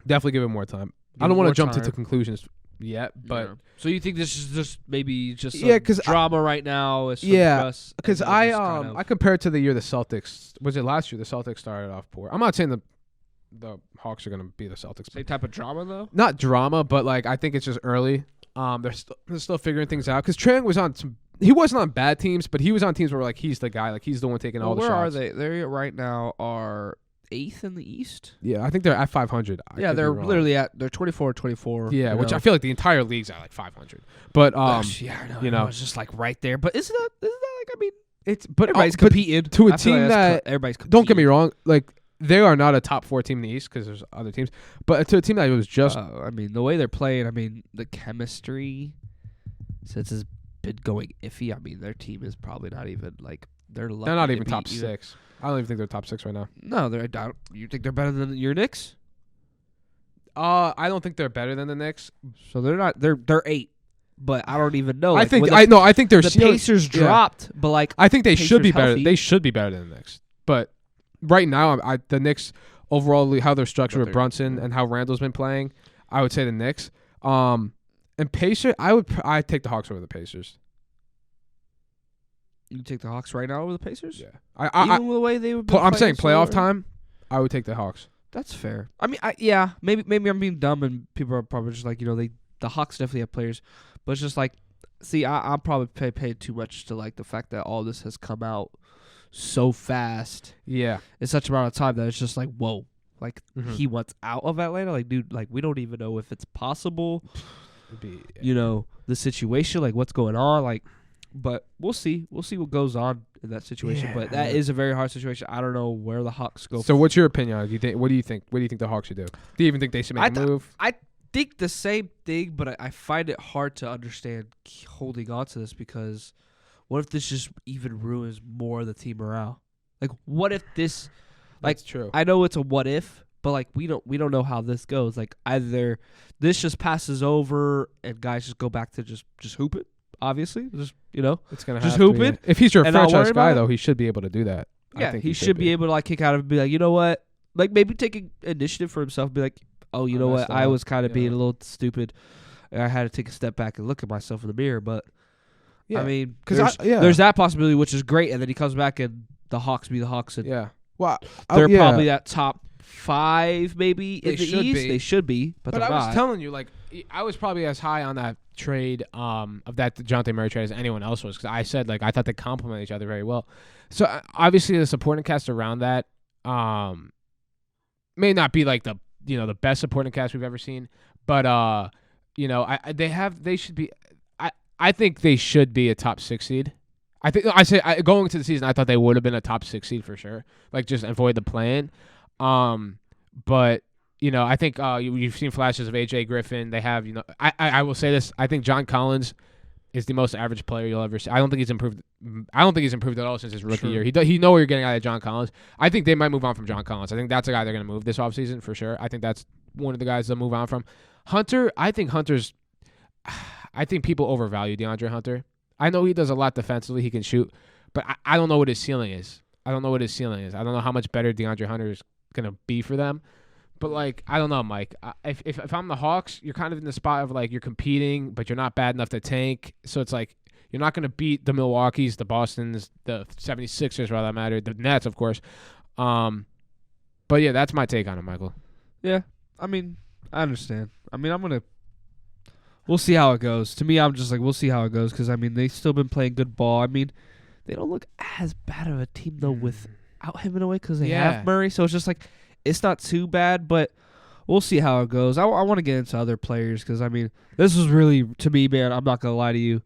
Definitely give it more time. I don't want to jump to conclusions yet, but so you think this is just maybe just drama right now? Because I compared to the year the Celtics, was it last year? The Celtics started off poor. I'm not saying the Hawks are going to be the Celtics. Same type of drama though. Not drama, but like I think it's just early. They're still figuring things out because Trae Young was on some. He wasn't on bad teams, but he was on teams where like he's the guy, like he's the one taking all the shots. Where are they? They right now are 8th in the East. Yeah, I think they're at 500. Yeah, they're literally they're 24-24. Yeah, which I feel like the entire league's at like 500. But I know, it's just like right there. But isn't that like it's everybody's competing to a team that everybody's competing. Don't get me wrong, like they are not a top 4 team in the East because there's other teams, but to a team that was just the way they're playing, the chemistry since been going iffy. I mean, their team is probably not even like they're lucky. They're not to even be top 6. I don't even think they're top 6 right now. No, they're. You think they're better than your Knicks? I don't think they're better than the Knicks. So they're not. They're 8, but I don't even know. I Like, think when I think they're the Pacers dropped, but like I think they should be Pacers better. healthy. They should be better than the Knicks. But right now, the Knicks overall, how they're structured with Brunson and how Randall's been playing, I would say the Knicks. And Pacers, I'd take the Hawks over the Pacers. You take the Hawks right now over the Pacers? Yeah, Even the way they would. I'm saying playoff time, I would take the Hawks. That's fair. I mean, maybe I'm being dumb, and people are probably just like, the Hawks definitely have players, but it's just like, see, I'll probably pay too much to like the fact that all this has come out so fast. Yeah, in such a amount of time that it's just like, whoa, like Mm-hmm. he wants out of Atlanta. Like, dude, like we don't even know if it's possible. The situation, like what's going on, like. But we'll see. We'll see what goes on in that situation. Yeah. But that is a very hard situation. I don't know where the Hawks go. So what's your opinion on it? What do you think? What do you think the Hawks should do? Do you even think they should make a move? I think the same thing, but I find it hard to understand holding on to this because what if this just even ruins more of the team morale? Like, what if this? Like, That's true. I know it's a what if, but like we don't know how this goes. Like, either this just passes over and guys just go back to just hooping. Obviously, just it's gonna just have to, hooping. If he's your and not franchise worry guy, about it. though, he should be able to do that. Yeah, I think he should be able to like kick out and be like, you know what? Like maybe take initiative for himself. Be like, oh, you know what? I was kind of being a little stupid. I had to take a step back and look at myself in the mirror. But Yeah. I mean, 'Cause there's that possibility, which is great. And then he comes back and the Hawks be the Hawks. And Yeah. Well, they're probably that top 5 maybe in the should East. be. They should be, but they're I was not. telling you, like, I was probably as high on that trade of that DeJounte Murray trade as anyone else was because I said, like, I thought they complement each other very well. So, obviously, the supporting cast around that may not be, like, the best supporting cast we've ever seen. But, they should be – I think they should be a top 6 seed. Going into the season, I thought they would have been a top 6 seed for sure. Like, just avoid the play-in. But I think you've seen flashes of AJ Griffin. They have, I will say this. I think John Collins is the most average player you'll ever see. I don't think he's improved. I don't think he's improved at all since his rookie year. He know what you're getting out of John Collins. I think they might move on from John Collins. I think that's a guy they're going to move this offseason for sure. I think that's one of the guys they'll move on from. Hunter, I think people overvalue DeAndre Hunter. I know he does a lot defensively. He can shoot. But I don't know what his ceiling is. I don't know how much better DeAndre Hunter is going to be for them. But, like, I don't know, Mike. If I'm the Hawks, you're kind of in the spot of, like, you're competing, but you're not bad enough to tank. So it's like you're not going to beat the Milwaukees, the Bostons, the 76ers, for all that matter, the Nets, of course. But, yeah, that's my take on it, Michael. Yeah, I mean, I understand. I mean, we'll see how it goes. To me, I'm just like, we'll see how it goes because, I mean, they've still been playing good ball. I mean, they don't look as bad of a team, though, without him in a way because they have Murray. So it's just like, it's not too bad, but we'll see how it goes. I want to get into other players because, I mean, this was really, to me, man, I'm not going to lie to you.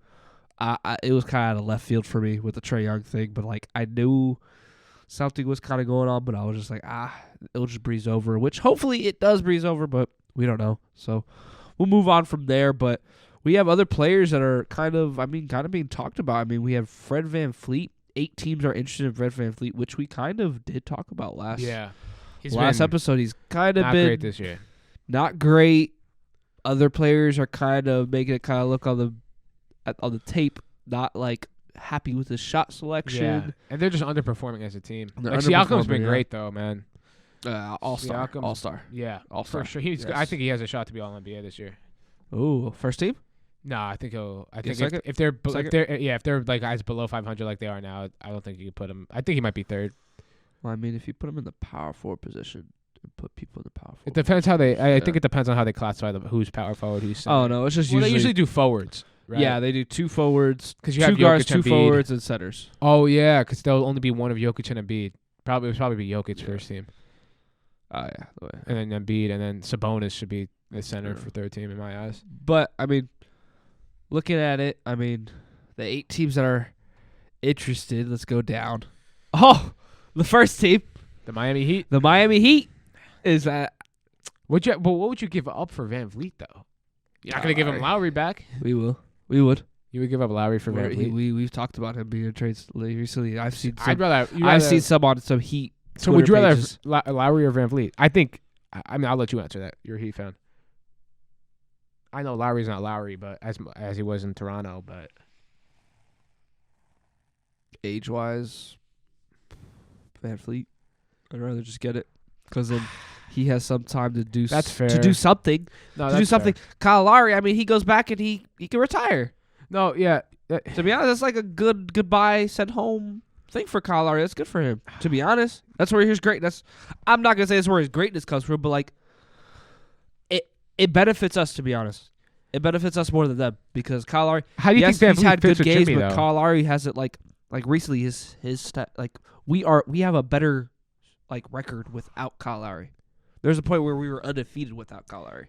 It was kind of out of left field for me with the Trae Young thing, but, like, I knew something was kind of going on, but I was just like, it'll just breeze over, which hopefully it does breeze over, but we don't know. So we'll move on from there, but we have other players that are kind of being talked about. I mean, we have Fred VanVleet. 8 teams are interested in Fred VanVleet, which we kind of did talk about last episode. He's kind of been not great this year. Not great. Other players are kind of making it kind of look on the tape, not like happy with his shot selection. Yeah. And they're just underperforming as a team. Like, Siakam's been great though, man. All-star. Yeah, all-star. for sure. I think he has a shot to be All-NBA this year. Ooh, first team? No, I think he'll. I think second? if they're like guys below 500 like they are now, I don't think you could put him. I think he might be third. Well, I mean, if you put him in the power forward position and put people in the power forward, it depends how they. I think it depends on how they classify who's power forward, who's center. Oh no, it's just they usually do forwards. Right? Yeah, they do 2 forwards because you 2 have guards, Jokic 2 and Embiid. forwards, and centers. Oh yeah, because there'll only be one of Jokic and Embiid. Probably be Jokic first team. Oh yeah, and then Embiid, and then Sabonis should be the center for third team in my eyes. But I mean, looking at it, I mean, the 8 teams that are interested. Let's go down. Oh, the first team, the Miami Heat. The Miami Heat is that. What would you give up for VanVleet though? You're not gonna give him Lowry back. We would. You would give up Lowry for Van Vliet? We've talked about him being a trade recently. I've seen some. I've seen some on some Heat. So would you rather pages. Lowry or Van Vliet? I think. I mean, I'll let you answer that. You're a Heat fan. I know Lowry's not Lowry, but as he was in Toronto, but age-wise, Van Vliet. I'd rather just get it because then he has some time to do. That's fair. To do something. no, to do something. Fair. Kyle Lowry. I mean, he goes back and he can retire. No, yeah. To be honest, that's like a good goodbye, send home thing for Kyle Lowry. That's good for him. To be honest, that's where his greatness. I'm not gonna say that's where his greatness comes from, but like, it benefits us. To be honest, it benefits us more than them because Kyle Lowry. How do you think he's had good games, Jimmy, but though? Kyle Lowry hasn't like recently his like we have a better like record without Kyle Lowry. There's a point where we were undefeated without Kyle Lowry.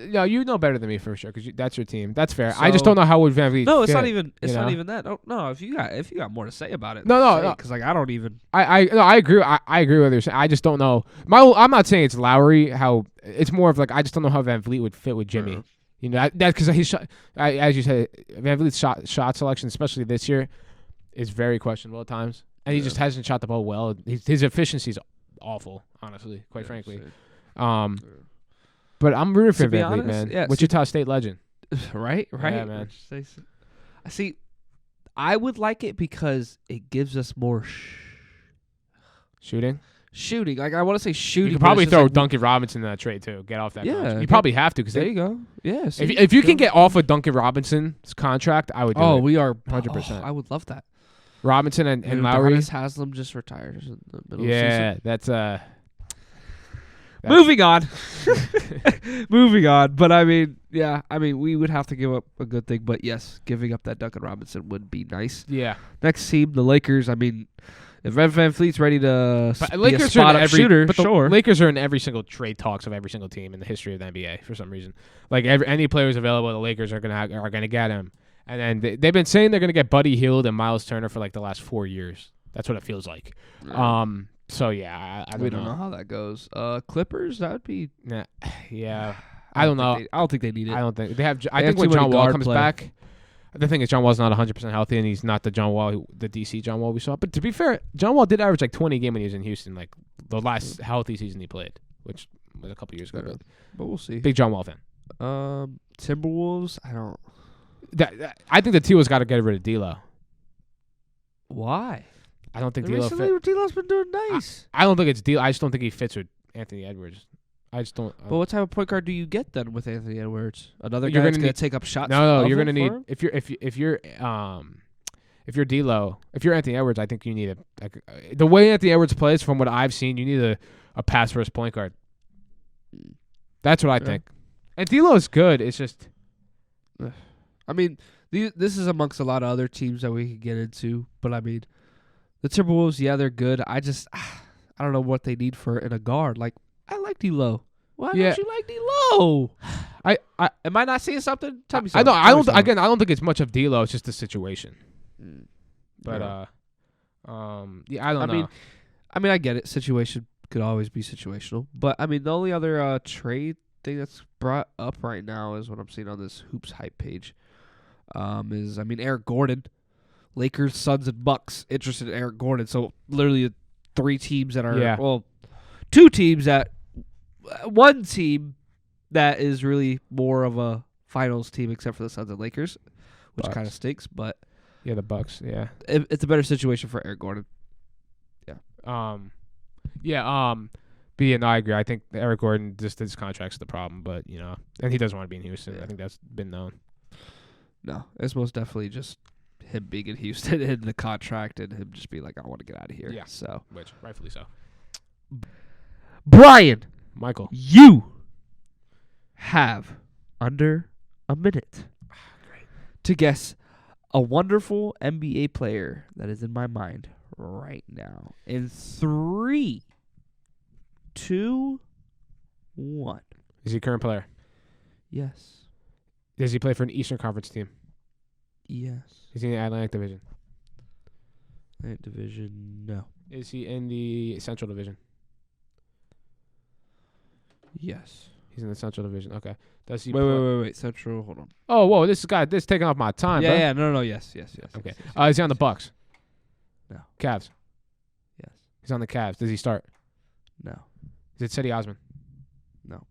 No, you know better than me for sure because that's your team. That's fair. So, I just don't know how would Van Vliet. No, it's fit, not even. It's you know? not even that. No, if you got more to say about it, No, because like I don't even. I agree. I agree with what you're saying. I just don't know. I'm not saying it's Lowry. How it's more of like I just don't know how Van Vliet would fit with Jimmy. You know that because he's shot. As you said, Van Vliet's shot selection, especially this year, is very questionable at times, and he just hasn't shot the ball well. His efficiency is awful, honestly. Quite frankly. But I'm rooting for Van Vliet, man. Yeah, Wichita State legend. Right, Yeah, man. See, I would like it because it gives us more Shooting. Like I want to say shooting. You could probably throw like, Duncan Robinson in that trade too. Get off that. Yeah, contract. You probably have to because there you go. Yeah. If you can get off of Duncan Robinson's contract, I would. Do it. We are 100%. I would love that. Robinson and Lowry. Udonis Haslam just retired in the middle of the season. That's Moving on. Moving on. But I mean, we would have to give up a good thing. But yes, giving up that Duncan Robinson would be nice. Yeah. Next team, the Lakers. I mean, if Van Fleet's ready to be Lakers a spot-up shooter, but sure. The Lakers are in every single trade talks of every single team in the history of the NBA for some reason. Like any players available, the Lakers are gonna get him. And then they've been saying they're gonna get Buddy Hield and Miles Turner for like the last 4 years. That's what it feels like. Yeah. So yeah, I don't know how that goes. Clippers, that would be. Yeah, I don't know. I don't think they need it. I don't think they have. I They think have when too many John Wall guard comes play. back, the thing is John Wall's not 100% healthy, and he's not the John Wall, the DC John Wall we saw. But to be fair, John Wall did average like 20 a game when he was in Houston, like the last healthy season he played, which was a couple years ago. Yeah. But we'll see. Big John Wall fan. Timberwolves, I don't. I think the T-Wolves got to get rid of D'Lo. Why? I don't think D'Lo Recently, fits. D'Lo's been doing nice. I don't think it's D'Lo. I just don't think he fits with Anthony Edwards. I just don't. But what type of point guard do you get then with Anthony Edwards? Another You're guy that's gonna going need- to take up shots? No, you're going gonna to need if you're D'Lo, if you're Anthony Edwards, I think you need the way Anthony Edwards plays. From what I've seen, you need a pass first point guard. That's what I think. And D'Lo is good. It's just, I mean, this is amongst a lot of other teams that we could get into. But I mean, the Timberwolves, yeah, they're good. I don't know what they need in a guard. Like, I like D'Lo. Why don't you like D'Lo? Am I not seeing something? Tell me something. I don't think it's much of D'Lo. It's just the situation. But Yeah. I don't know. I mean, I get it. Situation could always be situational. But I mean, the only other trade thing that's brought up right now is what I'm seeing on this Hoops hype page. Eric Gordon, Lakers, Suns, and Bucks interested in Eric Gordon. So literally 3 teams that are 2 teams that. One team that is really more of a finals team, except for the Suns and Lakers, which kind of stinks. But the Bucks. Yeah, it's a better situation for Eric Gordon. Yeah. But no, I agree. I think Eric Gordon his contract's the problem, but and he doesn't want to be in Houston. I think that's been known. No, it's most definitely just him being in Houston and the contract, and him just being like, I want to get out of here. Yeah. So, Which rightfully so. Brian. Michael, you have under a minute to guess a wonderful NBA player that is in my mind right now. In 3, 2, 1. is he a current player? Yes. Does he play for an Eastern Conference team? Yes. Is he in the Atlantic Division? Atlantic Division, no. Is he in the Central Division? Yes. He's in the Central Division. Okay. Does he? Wait. Central. Hold on. Oh, whoa! This is taking off my time. Yeah, bro. yeah. No. Yes. Okay. Yes, Is he on the Bucks? No. Cavs. Yes. He's on the Cavs. Does he start? No. Is it Cedi Osman? No.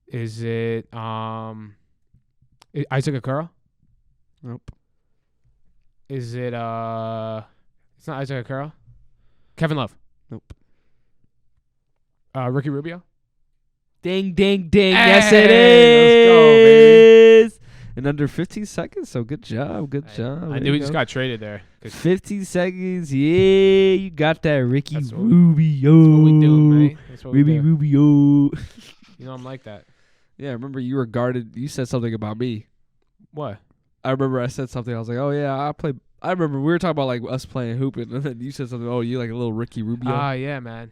Is it Isaac Okoro? Nope. Is it It's not Isaac Okoro. Kevin Love. Nope. Ricky Rubio. Ding, ding. Hey, Yes, it let's is. In under 15 seconds. So good job. Good job. I knew he just got traded there. 15 seconds. Yeah, you got that, Ricky That's what Rubio. That's what we do, man. That's what we Ricky do. Rubio. You know I'm like that. Yeah, remember you were guarded. You said something about me. What? I remember I said something. I was like, oh, yeah, I remember we were talking about like us playing hooping. And then you said something. Oh, you like a little Ricky Rubio. Yeah, man.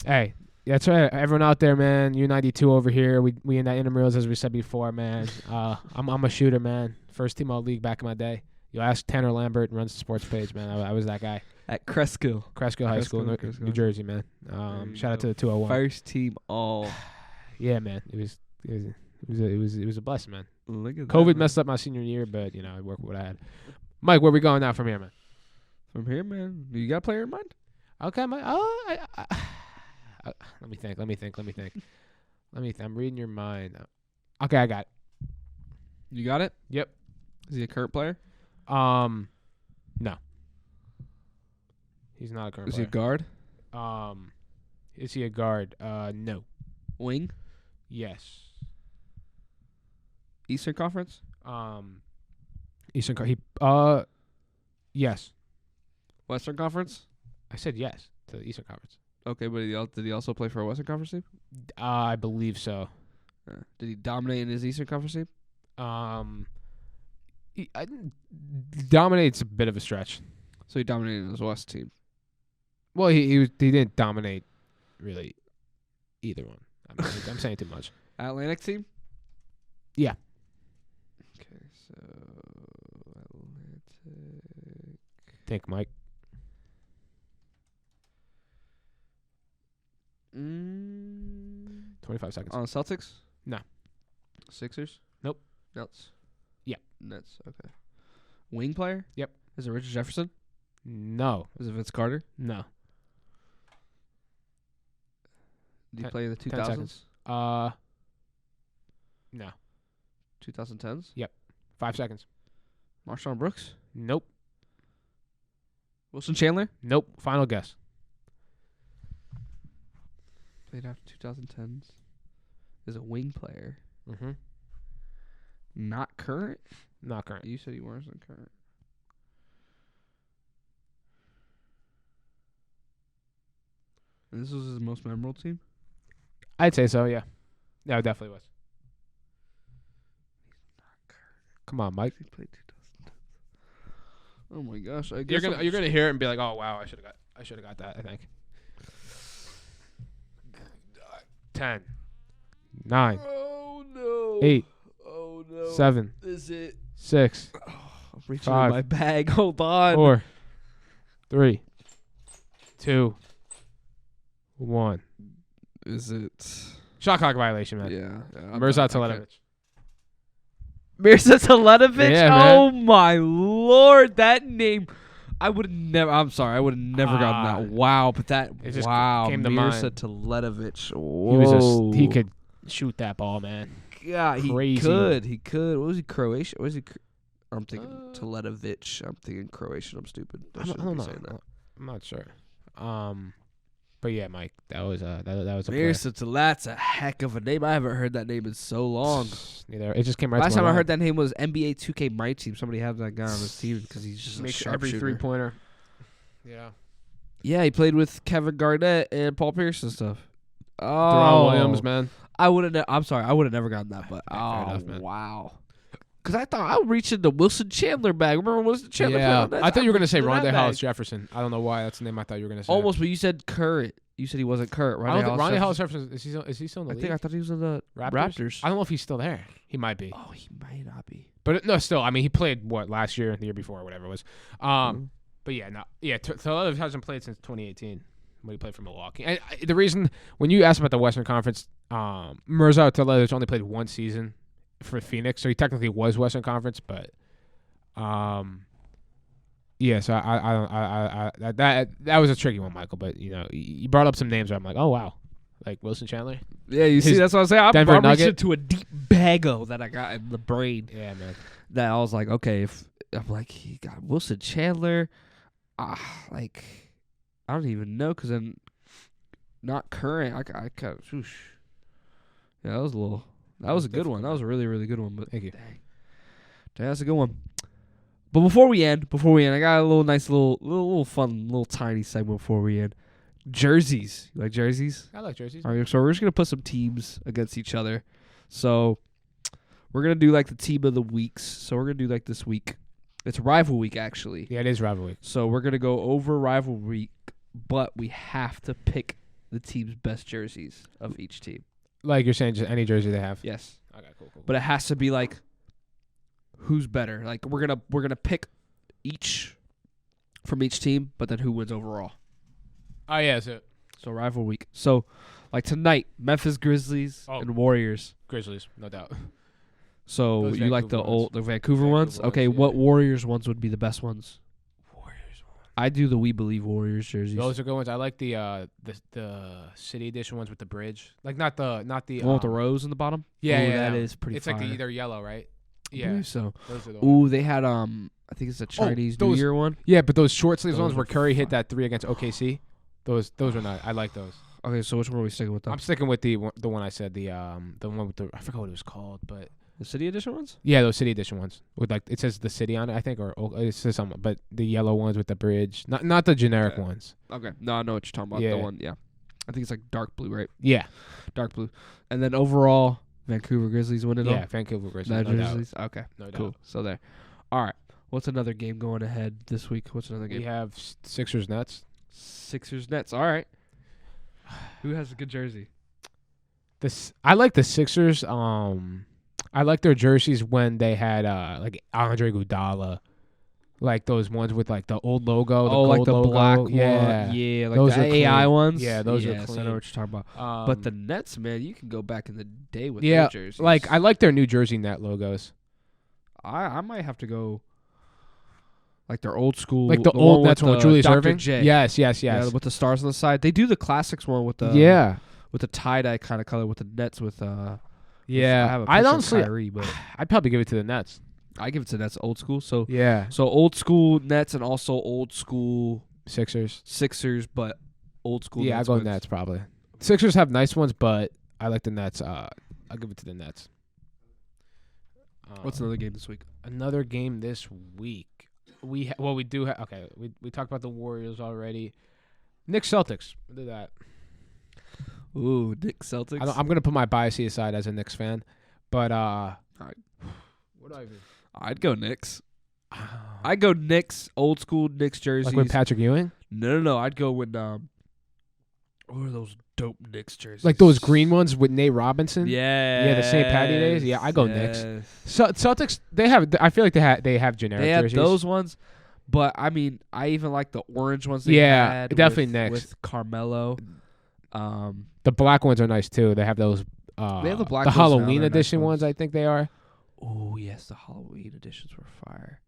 Hey. Yeah, that's right. Everyone out there, man. U92 over here. We in that intramurals, as we said before, man. I'm a shooter, man. First team all league back in my day. You ask Tanner Lambert, runs the sports page, man. I was that guy. At Cresskill High School, New Jersey, man. Shout out to the 201. First team all. Yeah, man. It was a blessing, man. Look at COVID that, messed up my senior year, but I worked with what I had. Mike, where we going now from here, man? From here, man. You got a player in mind? Okay, Mike. Let me think. I'm reading your mind. Okay, I got it. You got it? Yep. Is he a current player? No. He's not a current Is player. he a guard? Is he a guard? No. Wing? Yes. Eastern Conference? Yes. Western Conference? I said yes to the Eastern Conference. Okay, but did he also play for a Western Conference team? I believe so. Did he dominate in his Eastern Conference team? Dominate's a bit of a stretch. So he dominated in his West team. Well, he didn't dominate really either one. I'm saying too much. Atlantic team? Yeah. Okay, so Atlantic. Think, Mike. 25 seconds. On Celtics? No. Sixers? Nope. Nets? Yeah. Nets, okay. Wing player? Yep. Is it Richard Jefferson? No. Is it Vince Carter? No. Did he play in the 10 2000s? seconds. No. 2010s? Yep. 5 seconds. Marshawn Brooks? Nope. Wilson Chandler? Nope. Final guess. Played after 2010s. Is a wing player. Mm-hmm. Not current? Not current. You said he wasn't current. And this was his most memorable team? I'd say so, yeah. Yeah, it definitely was. Come on, Mike. He played 2010s. Oh my gosh! I You're guess gonna hear it and be like, "Oh wow, I should have got that." I think. 10, 9, Oh no! 8, Oh no! 7, Is it? 6, Oh, I'm reaching 5, in my bag. Hold on. 4, 3, 2, 1. Is it? Shot clock violation, man. Yeah. Mirza Teletovic. Mirza Teletovic? Yeah, man. Oh my lord, that name. I would have never. I'm sorry. I would have never gotten that. Wow, but that. It just Wow, came to Mirza mind. Teletovic. He could shoot that ball, man. Yeah, Crazy. He could. What was he? Croatian? What was he? I'm thinking Teletovic. I'm thinking Croatian. I'm stupid. I don't know. I'm not sure. But yeah, Mike, that was a player. Mirza Teletovic. That's a heck of a name. I haven't heard that name in so long. Neither. It just came right. Last to my time I mind. heard that name was NBA 2K My Team. Somebody had that guy on his team because he's just a Makes sharpshooter. every 3-pointer. Yeah. Yeah, he played with Kevin Garnett and Paul Pierce and stuff. Oh, Deron Williams, man. I would have. I'm sorry, I would have never gotten that. But Fair enough, man. Wow. Because I thought I would reach into Wilson Chandler bag. Remember Wilson Chandler? Yeah, played on I thought you were gonna say reaching into Rondé that Hollis bag. Jefferson. I don't know why that's the name I thought you were gonna say. Almost, but you said current. You said he wasn't current. I don't think Rondé Hollis Jefferson. Jefferson is he still in the I league? think I thought he was in the Raptors. I don't know if he's still there. He might be. Oh, he might not be. But no, still, I mean, he played last year, the year before, whatever it was. But yeah, no, yeah. Teletovic hasn't played since 2018, when he played for Milwaukee. And the reason when you asked about the Western Conference, Mirza Teletovic only played one season for Phoenix, so he technically was Western Conference, but yeah. So that was a tricky one, Michael. But you brought up some names where I'm like, oh wow, like Wilson Chandler. Yeah, you see, that's what I'm saying. Denver I'm Nugget reaching to a deep bago that I got in the brain. Yeah, man. That I was like, okay, if I'm like, he got Wilson Chandler, like, I don't even know because then not current. I kind of, yeah, that was a good one. That was a really, really good one. But thank you. Dang, that's a good one. But before we end, I got a nice little fun, little tiny segment before we end. Jerseys. You like jerseys? I like jerseys. All right, so we're just gonna put some teams against each other. So we're gonna do like the team of the weeks. So we're gonna do like this week. It's rival week actually. Yeah, it is rival week. So we're gonna go over rival week, but we have to pick the team's best jerseys of each team. Like you're saying, just any jersey they have. Yes. Okay, cool. But it has to be like who's better. Like we're gonna pick each from each team, but then who wins overall. Oh yeah, so rival week. So like tonight, Memphis Grizzlies and Warriors. Grizzlies, no doubt. So Those you like the Vancouver ones? Okay, yeah. What Warriors ones would be the best ones? Warriors ones. I do the We Believe Warriors jerseys. Those are good ones. I like the City Edition ones with the bridge. Like not the one with the rose in the bottom. Yeah, that is pretty. It's fire. like they're yellow, right? I Yeah. believe so. Those are the Ooh, ones. they had I think it's a Chinese New Year one. Yeah, but those short sleeves Those ones are where Curry hit fire. that 3 against OKC. Those are not. I like those. Okay, so which one are we sticking with? Though? I'm sticking with the one I said, the one with the, I forgot what it was called, but The City Edition ones? yeah, those City Edition ones with like it says the city on it, I think, or it says something, but the yellow ones with the bridge, not the generic ones. Okay, no, I know what you're talking about. Yeah. The one, yeah, I think it's like dark blue, right? Yeah, Dark blue, and then overall, Vancouver Grizzlies win it all. yeah, Vancouver Grizzlies, That no doubt. jerseys. Okay, No cool. doubt. So there. All right. What's another game going ahead this week? What's another game? We have Sixers Nets. Sixers Nets. All right. Who has a good jersey? I like the Sixers. I like their jerseys when they had like Andre Iguodala, like those ones with like the old logo, the gold like the logo. black one. Yeah, Yeah, like Those the are AI clean. ones. Yeah, those are yes, I clean. know what you're talking about. But the Nets, man, you can go back in the day with yeah, their jerseys. like I like their New Jersey net logos. I might have to go like their old school, Like the one old with Nets one with the Julius Dr. Irving. J. Yes. Yeah, with the stars on the side. They do the classics one with the with the tie-dye kind of color with the Nets with I have a picture honestly, of Kyrie, but I'd probably give it to the Nets. I give it to Nets old school. So Yeah, so old school Nets and also old school Sixers. Sixers, but old school. Yeah, I Nets go wins. Nets probably. Sixers have nice ones, but I like the Nets. I'll give it to the Nets. What's another game this week? Another game this week. We do have. Okay, we talked about the Warriors already. Knicks Celtics. We'll do that. Ooh, Knicks Celtics. I'm gonna put my bias aside as a Knicks fan, but right. what do I do? I'd go Knicks. I'd go Knicks, old school Knicks jerseys. Like with Patrick Ewing, No. I'd go with what are those dope Knicks jerseys? like those green ones with Nate Robinson. Yeah, the St. Patty days. Yeah, I go Knicks. So Celtics, they have. I feel like they have generic They had jerseys. those ones, but I mean, I even like the orange ones. They Yeah, had definitely with, Knicks. with Carmelo. The black ones are nice too. They have those. They have the black the ones now, Halloween they're edition nice ones. ones. I think they are. Oh yes, the Halloween editions were fire.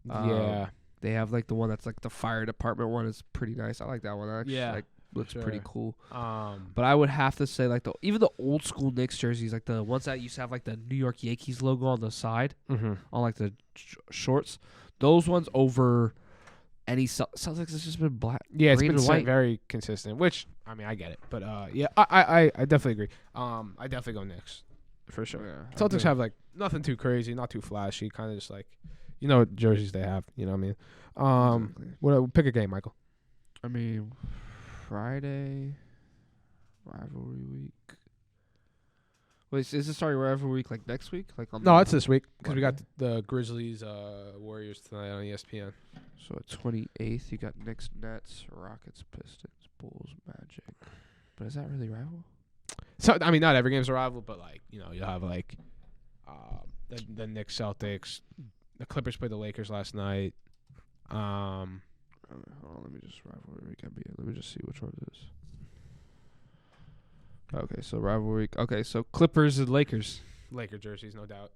Yeah. They have like the one that's like the fire department one is pretty nice. I like that one. Actually, Yeah, like looks sure. pretty cool. Um, But I would have to say like even the old school Knicks jerseys, like the ones that used to have like the New York Yankees logo on the side mhm. on like the shorts, those ones over any Celtics has just been black. Yeah, it's green been and white. very consistent. Which I mean, I get it, but yeah, I definitely agree. I definitely go Knicks for sure. Yeah, Celtics have like nothing too crazy, not too flashy, kind of just like what jerseys they have. You know what I mean? Exactly. Pick a game, Michael. I mean, Friday rivalry week. Wait, is it starting rivalry week like next week? Like on No, the, it's this week because we got Monday? the Grizzlies, Warriors tonight on ESPN. So 28th, you got Knicks, Nets, Rockets, Pistons, Bulls, Magic. But is that really rival? So I mean, not every game's a rival, but like you'll have like the Knicks, Celtics. The Clippers played the Lakers last night. Hold on, let me just rivalry week NBA. Let me just see which one it is. Okay, so rivalry week. Okay, so Clippers and Lakers. Laker jerseys, no doubt.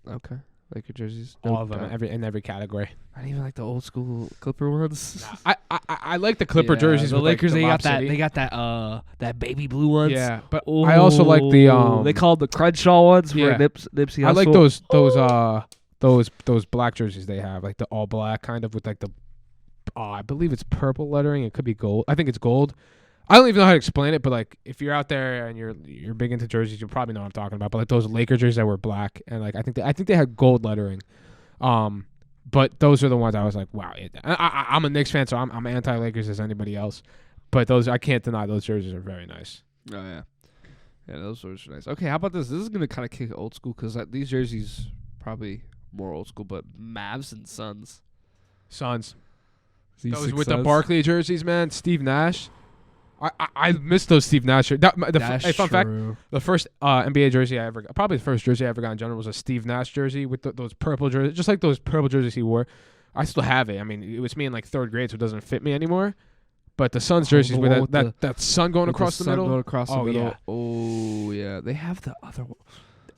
Okay, Laker jerseys. All of them, in every category. I didn't even like the old school Clipper ones. Nah, I like the Clipper jerseys. The with Lakers, like, they got that baby blue ones. Yeah, but I also like the they called the Crenshaw ones for Nipsey Hussle. I like those black jerseys they have, like the all black kind of with like the I believe it's purple lettering. It could be gold. I think it's gold. I don't even know how to explain it, but like if you're out there and you're big into jerseys, you probably know what I'm talking about. But like those Laker jerseys that were black and like I think they had gold lettering. But those are the ones I was like, wow. I'm a Knicks fan, so I'm anti-Lakers as anybody else. But those I can't deny those jerseys are very nice. Oh yeah, those are nice. Okay, how about this? This is gonna kind of kick old school because these jerseys probably more old school, but Mavs and Suns. Those with the Barkley jerseys, man. Steve Nash. I miss those Steve Nash. Fun fact: the first NBA jersey I ever got, probably the first jersey I ever got in general, was a Steve Nash jersey with those purple jerseys, just like those purple jerseys he wore. I still have it. I mean, it was me in like third grade, so it doesn't fit me anymore. But the Suns jerseys with that sun going across the middle. Yeah. Oh yeah, they have the other one.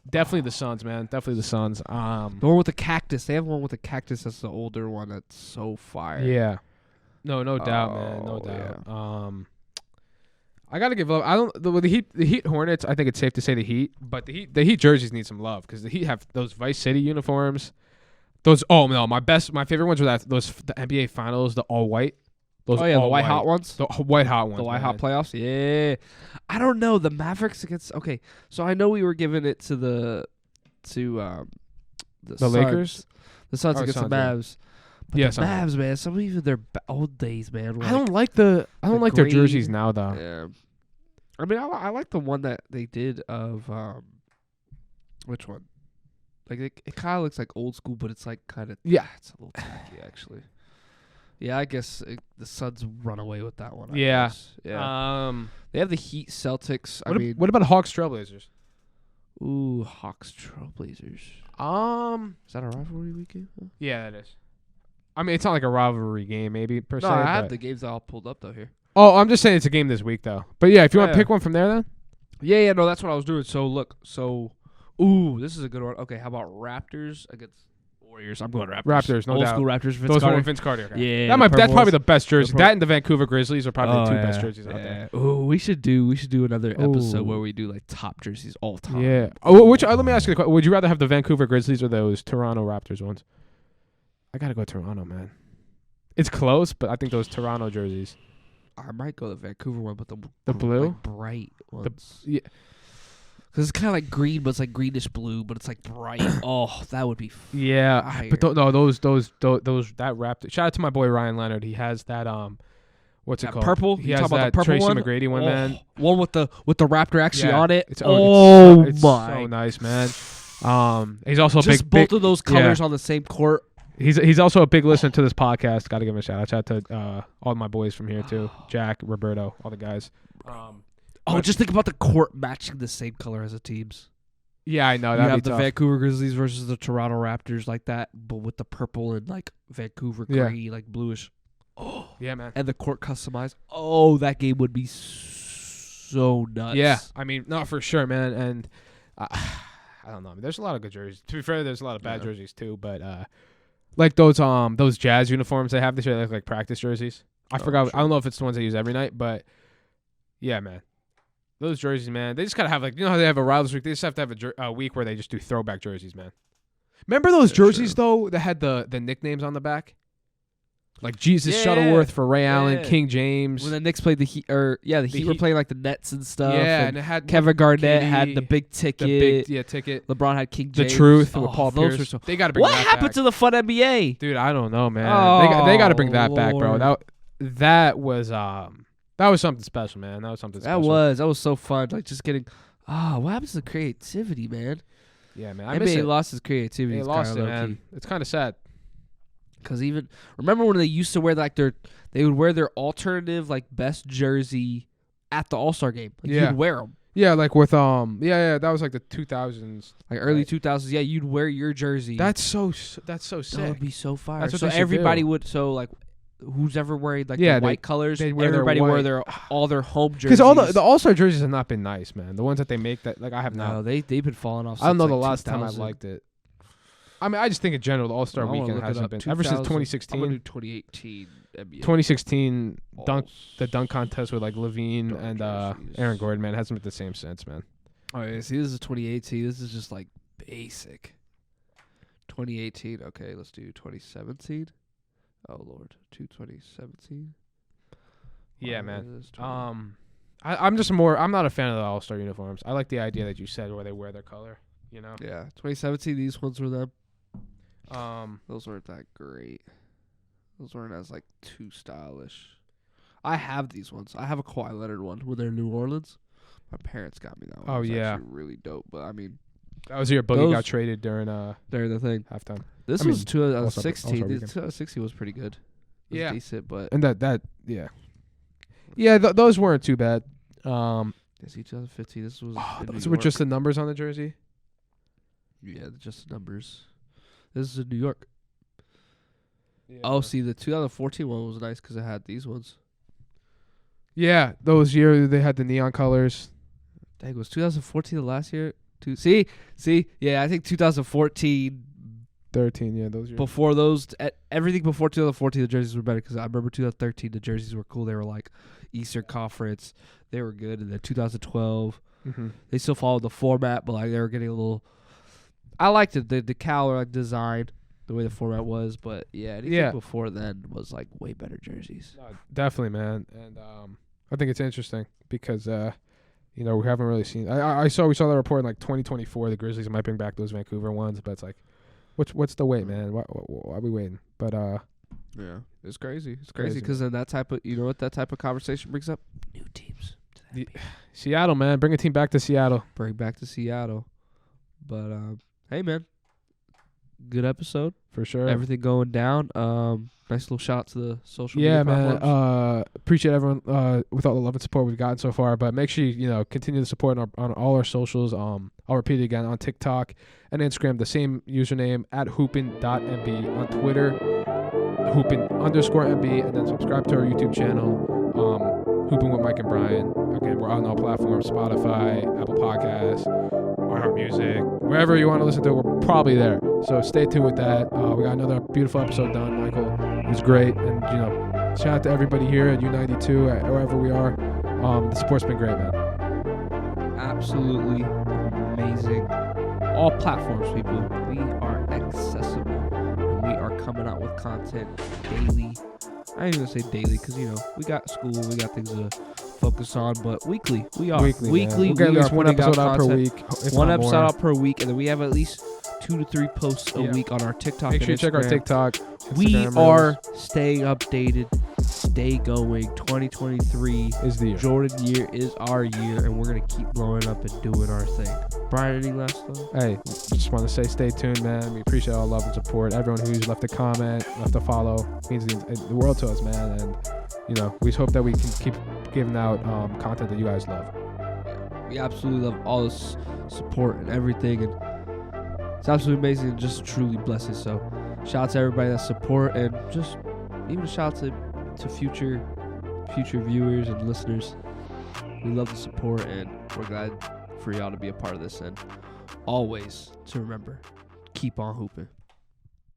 Definitely the Suns, man. Definitely the Suns. The one with the cactus. They have one with the cactus. That's the older one. That's so fire. Yeah. No doubt, man. No doubt. Yeah. I gotta give love. I don't the Heat Hornets. I think it's safe to say the Heat, but the Heat jerseys need some love because the Heat have those Vice City uniforms. Those my favorite ones were the NBA Finals, the all white. The white hot ones. The white hot ones. The white hot playoffs. Yeah, I don't know the Mavericks against. Okay, so I know we were giving it to the Suns, Lakers, the Suns against the Mavs. Yeah. But the Mavs, man, some of even their old days, man. Like, I don't like their jerseys now, though. Yeah, I mean, I like the one that they did of which one? Like it kind of looks like old school, but it's like kind of it's a little tacky actually. Yeah, I guess the Suns run away with that one. I guess. Yeah. They have the Heat, Celtics. What about Hawks, Trailblazers? Ooh, Hawks, Trailblazers. Is that a rivalry weekend? Huh? Yeah, that is. I mean, it's not like a rivalry game, maybe, per se. No, I have the games all pulled up, though, here. Oh, I'm just saying it's a game this week, though. But, yeah, if you want to pick one from there, then. Yeah, no, that's what I was doing. So, look. This is a good one. Okay, how about Raptors against Warriors? I'm going Raptors. Raptors, no doubt. Old school Raptors, Vince Those Carter. Vince Carter. Okay. Yeah. That's probably the best jersey. That and the Vancouver Grizzlies are probably the two best jerseys out there. Oh, we should do another episode where we do, like, top jerseys all time. Yeah. Let me ask you a question. Would you rather have the Vancouver Grizzlies or those Toronto Raptors ones? I got to go Toronto, man. It's close, but I think those Toronto jerseys. I might go the Vancouver one, but the blue, like bright ones. Because it's kind of like green, but it's like greenish blue, but it's like bright. Oh, that would be. Fire. But those that Raptor. Shout out to my boy Ryan Leonard. He has that what's it called? Purple. He has that Tracy McGrady one, man. One with the Raptor actually on it. It's my, so nice, man. He's also just both of those colors on the same court. He's also a big listener to this podcast. Got to give him a shout out. Shout out to all my boys from here too. Jack, Roberto, all the guys. Just think about the court matching the same color as the teams. Yeah, I know. You have the Vancouver Grizzlies versus the Toronto Raptors like that, but with the purple and like Vancouver gray, like bluish. Oh, yeah, man. And the court customized. Oh, that game would be so nuts. Yeah, I mean, not for sure, man. And I don't know. I mean, there's a lot of good jerseys. To be fair, there's a lot of bad jerseys too, but. Like those Jazz uniforms they have this year, they look like practice jerseys. I forgot. Sure. I don't know if it's the ones they use every night, but yeah, man, those jerseys, man, they just gotta have how they have a Rivalry week. They just have to have a week where they just do throwback jerseys, man. Remember those jerseys though that had the nicknames on the back, like Jesus Shuttleworth for Ray Allen, King James. When the Knicks played the Heat, the Heat were playing like the Nets and stuff. Yeah, and it had Kevin Garnett had the big ticket. Ticket. LeBron had King James. The Truth with Paul Pierce. They got to bring. What happened to the fun NBA? Dude, I don't know, man. They got to bring that back, bro. That was something special, man. That was something special. That was so fun. Like just getting. What happens to creativity, man? Yeah, man. I miss it. Lost his creativity. They lost it, man. It's kind of sad. Because even remember when they used to wear they would wear their alternative like best jersey at the All-Star game. Like you'd wear them. Yeah, like with that was like the 2000s, like early 2000s. Yeah, you'd wear your jersey. That's so sick. That would be so fire. That's what so everybody would. So like who's ever wearing like Yeah, the white colors. they wear their Everybody wear white. their all their home jerseys. Because all the All-Star jerseys have not been nice, man. The ones that they make that like I have no, not. they've been falling off. I don't know since, the like, last time I 2000. liked it. I mean, I just think in general the All-Star I wanna weekend look it hasn't up. been ever since 2000 I'm gonna 2016. do 2018 NBA. 2016 dunk the All-Star dunk contest with like Levine and jerseys. Aaron Gordon, man, it hasn't been the same since, man. Oh yeah, see, this is 2018. This is just like basic. 2018. Okay, let's do 2017. Oh Lord, 2017. Yeah, man. I'm just more. I'm not a fan of the All-Star uniforms. I like the idea that you said where they wear their color. You know. Yeah, 2017. These ones were them. Um. Those weren't that great. Those weren't as like too stylish. I have these ones. I have a Kawhi Leonard one with their New Orleans. My parents got me that one. Oh, It was yeah. actually really dope. But I mean, That was your Boogie Those- got traded during they're the thing. halftime. This I was mean, 2016. All-Star weekend. 2016 was pretty good. It was Yeah. decent, but And yeah, those weren't too bad. see, 2015. This was. in Those New were York. just the numbers on the jersey. Yeah, just the numbers. This is in New York. Yeah. Oh, see, the 2014 one was nice because it had these ones. Yeah, those years they had the neon colors. Dang, was 2014 the last year? See, yeah, I think 2014. 13, yeah, those years. Before those, everything before 2014, the jerseys were better because I remember 2013, the jerseys were cool. They were like Eastern Conference. They were good. And then 2012, they still followed the format, but like they were getting a little. I liked it, the cowl like design, the way the format was, but yeah, anything before then was like way better jerseys. Definitely, man, and I think it's interesting because we haven't really seen. We saw that report in like 2024. The Grizzlies might bring back those Vancouver ones, but it's like, what's the wait, man? Why are we waiting? But yeah, it's crazy. It's crazy because then that type of what that type of conversation brings up? New teams. Seattle, man, bring a team back to Seattle. Bring back to Seattle, but hey, man, good episode For sure. Everything going down. Nice little shout out to the social media platforms. Man. Appreciate everyone with all the love and support we've gotten so far. But make sure you continue to support on all our socials. I'll repeat it again on TikTok and Instagram, the same username at hoopin.mb, on Twitter, hoopin_MB, and then subscribe to our YouTube channel, Hoopin with Mike and Brian. Again, we're on all platforms: Spotify, Apple Podcasts, iHeart Music, wherever you want to listen to it, we're probably there. So stay tuned with that. We got another beautiful episode done. Michael, it was great, and shout out to everybody here at U92, at wherever we are. The support's been great, man. Absolutely amazing. All platforms, people. We are accessible, and we are coming out with content daily. I ain't even gonna say daily because we got school, we got things to focus on, but weekly we are. We'll get at least one episode out per week. One episode out per week, and then we have at least 2 to 3 posts a week on our TikTok. Make sure you check our TikTok. We Instagram are staying updated, stay going. 2023 is the year. Jordan year is our year, and we're gonna keep blowing up and doing our thing. Brian, any last thought? Hey, just want to say stay tuned, man. We appreciate all the love and support. Everyone who's left a comment, left a follow, means the world to us, man. And we just hope that we can keep giving out content that you guys love. We absolutely love all this support and everything, and it's absolutely amazing and just truly blessed. So shout out to everybody that support, and just even a shout out to future viewers and listeners. We love the support, and we're glad for y'all to be a part of this, and always to remember, keep on hooping.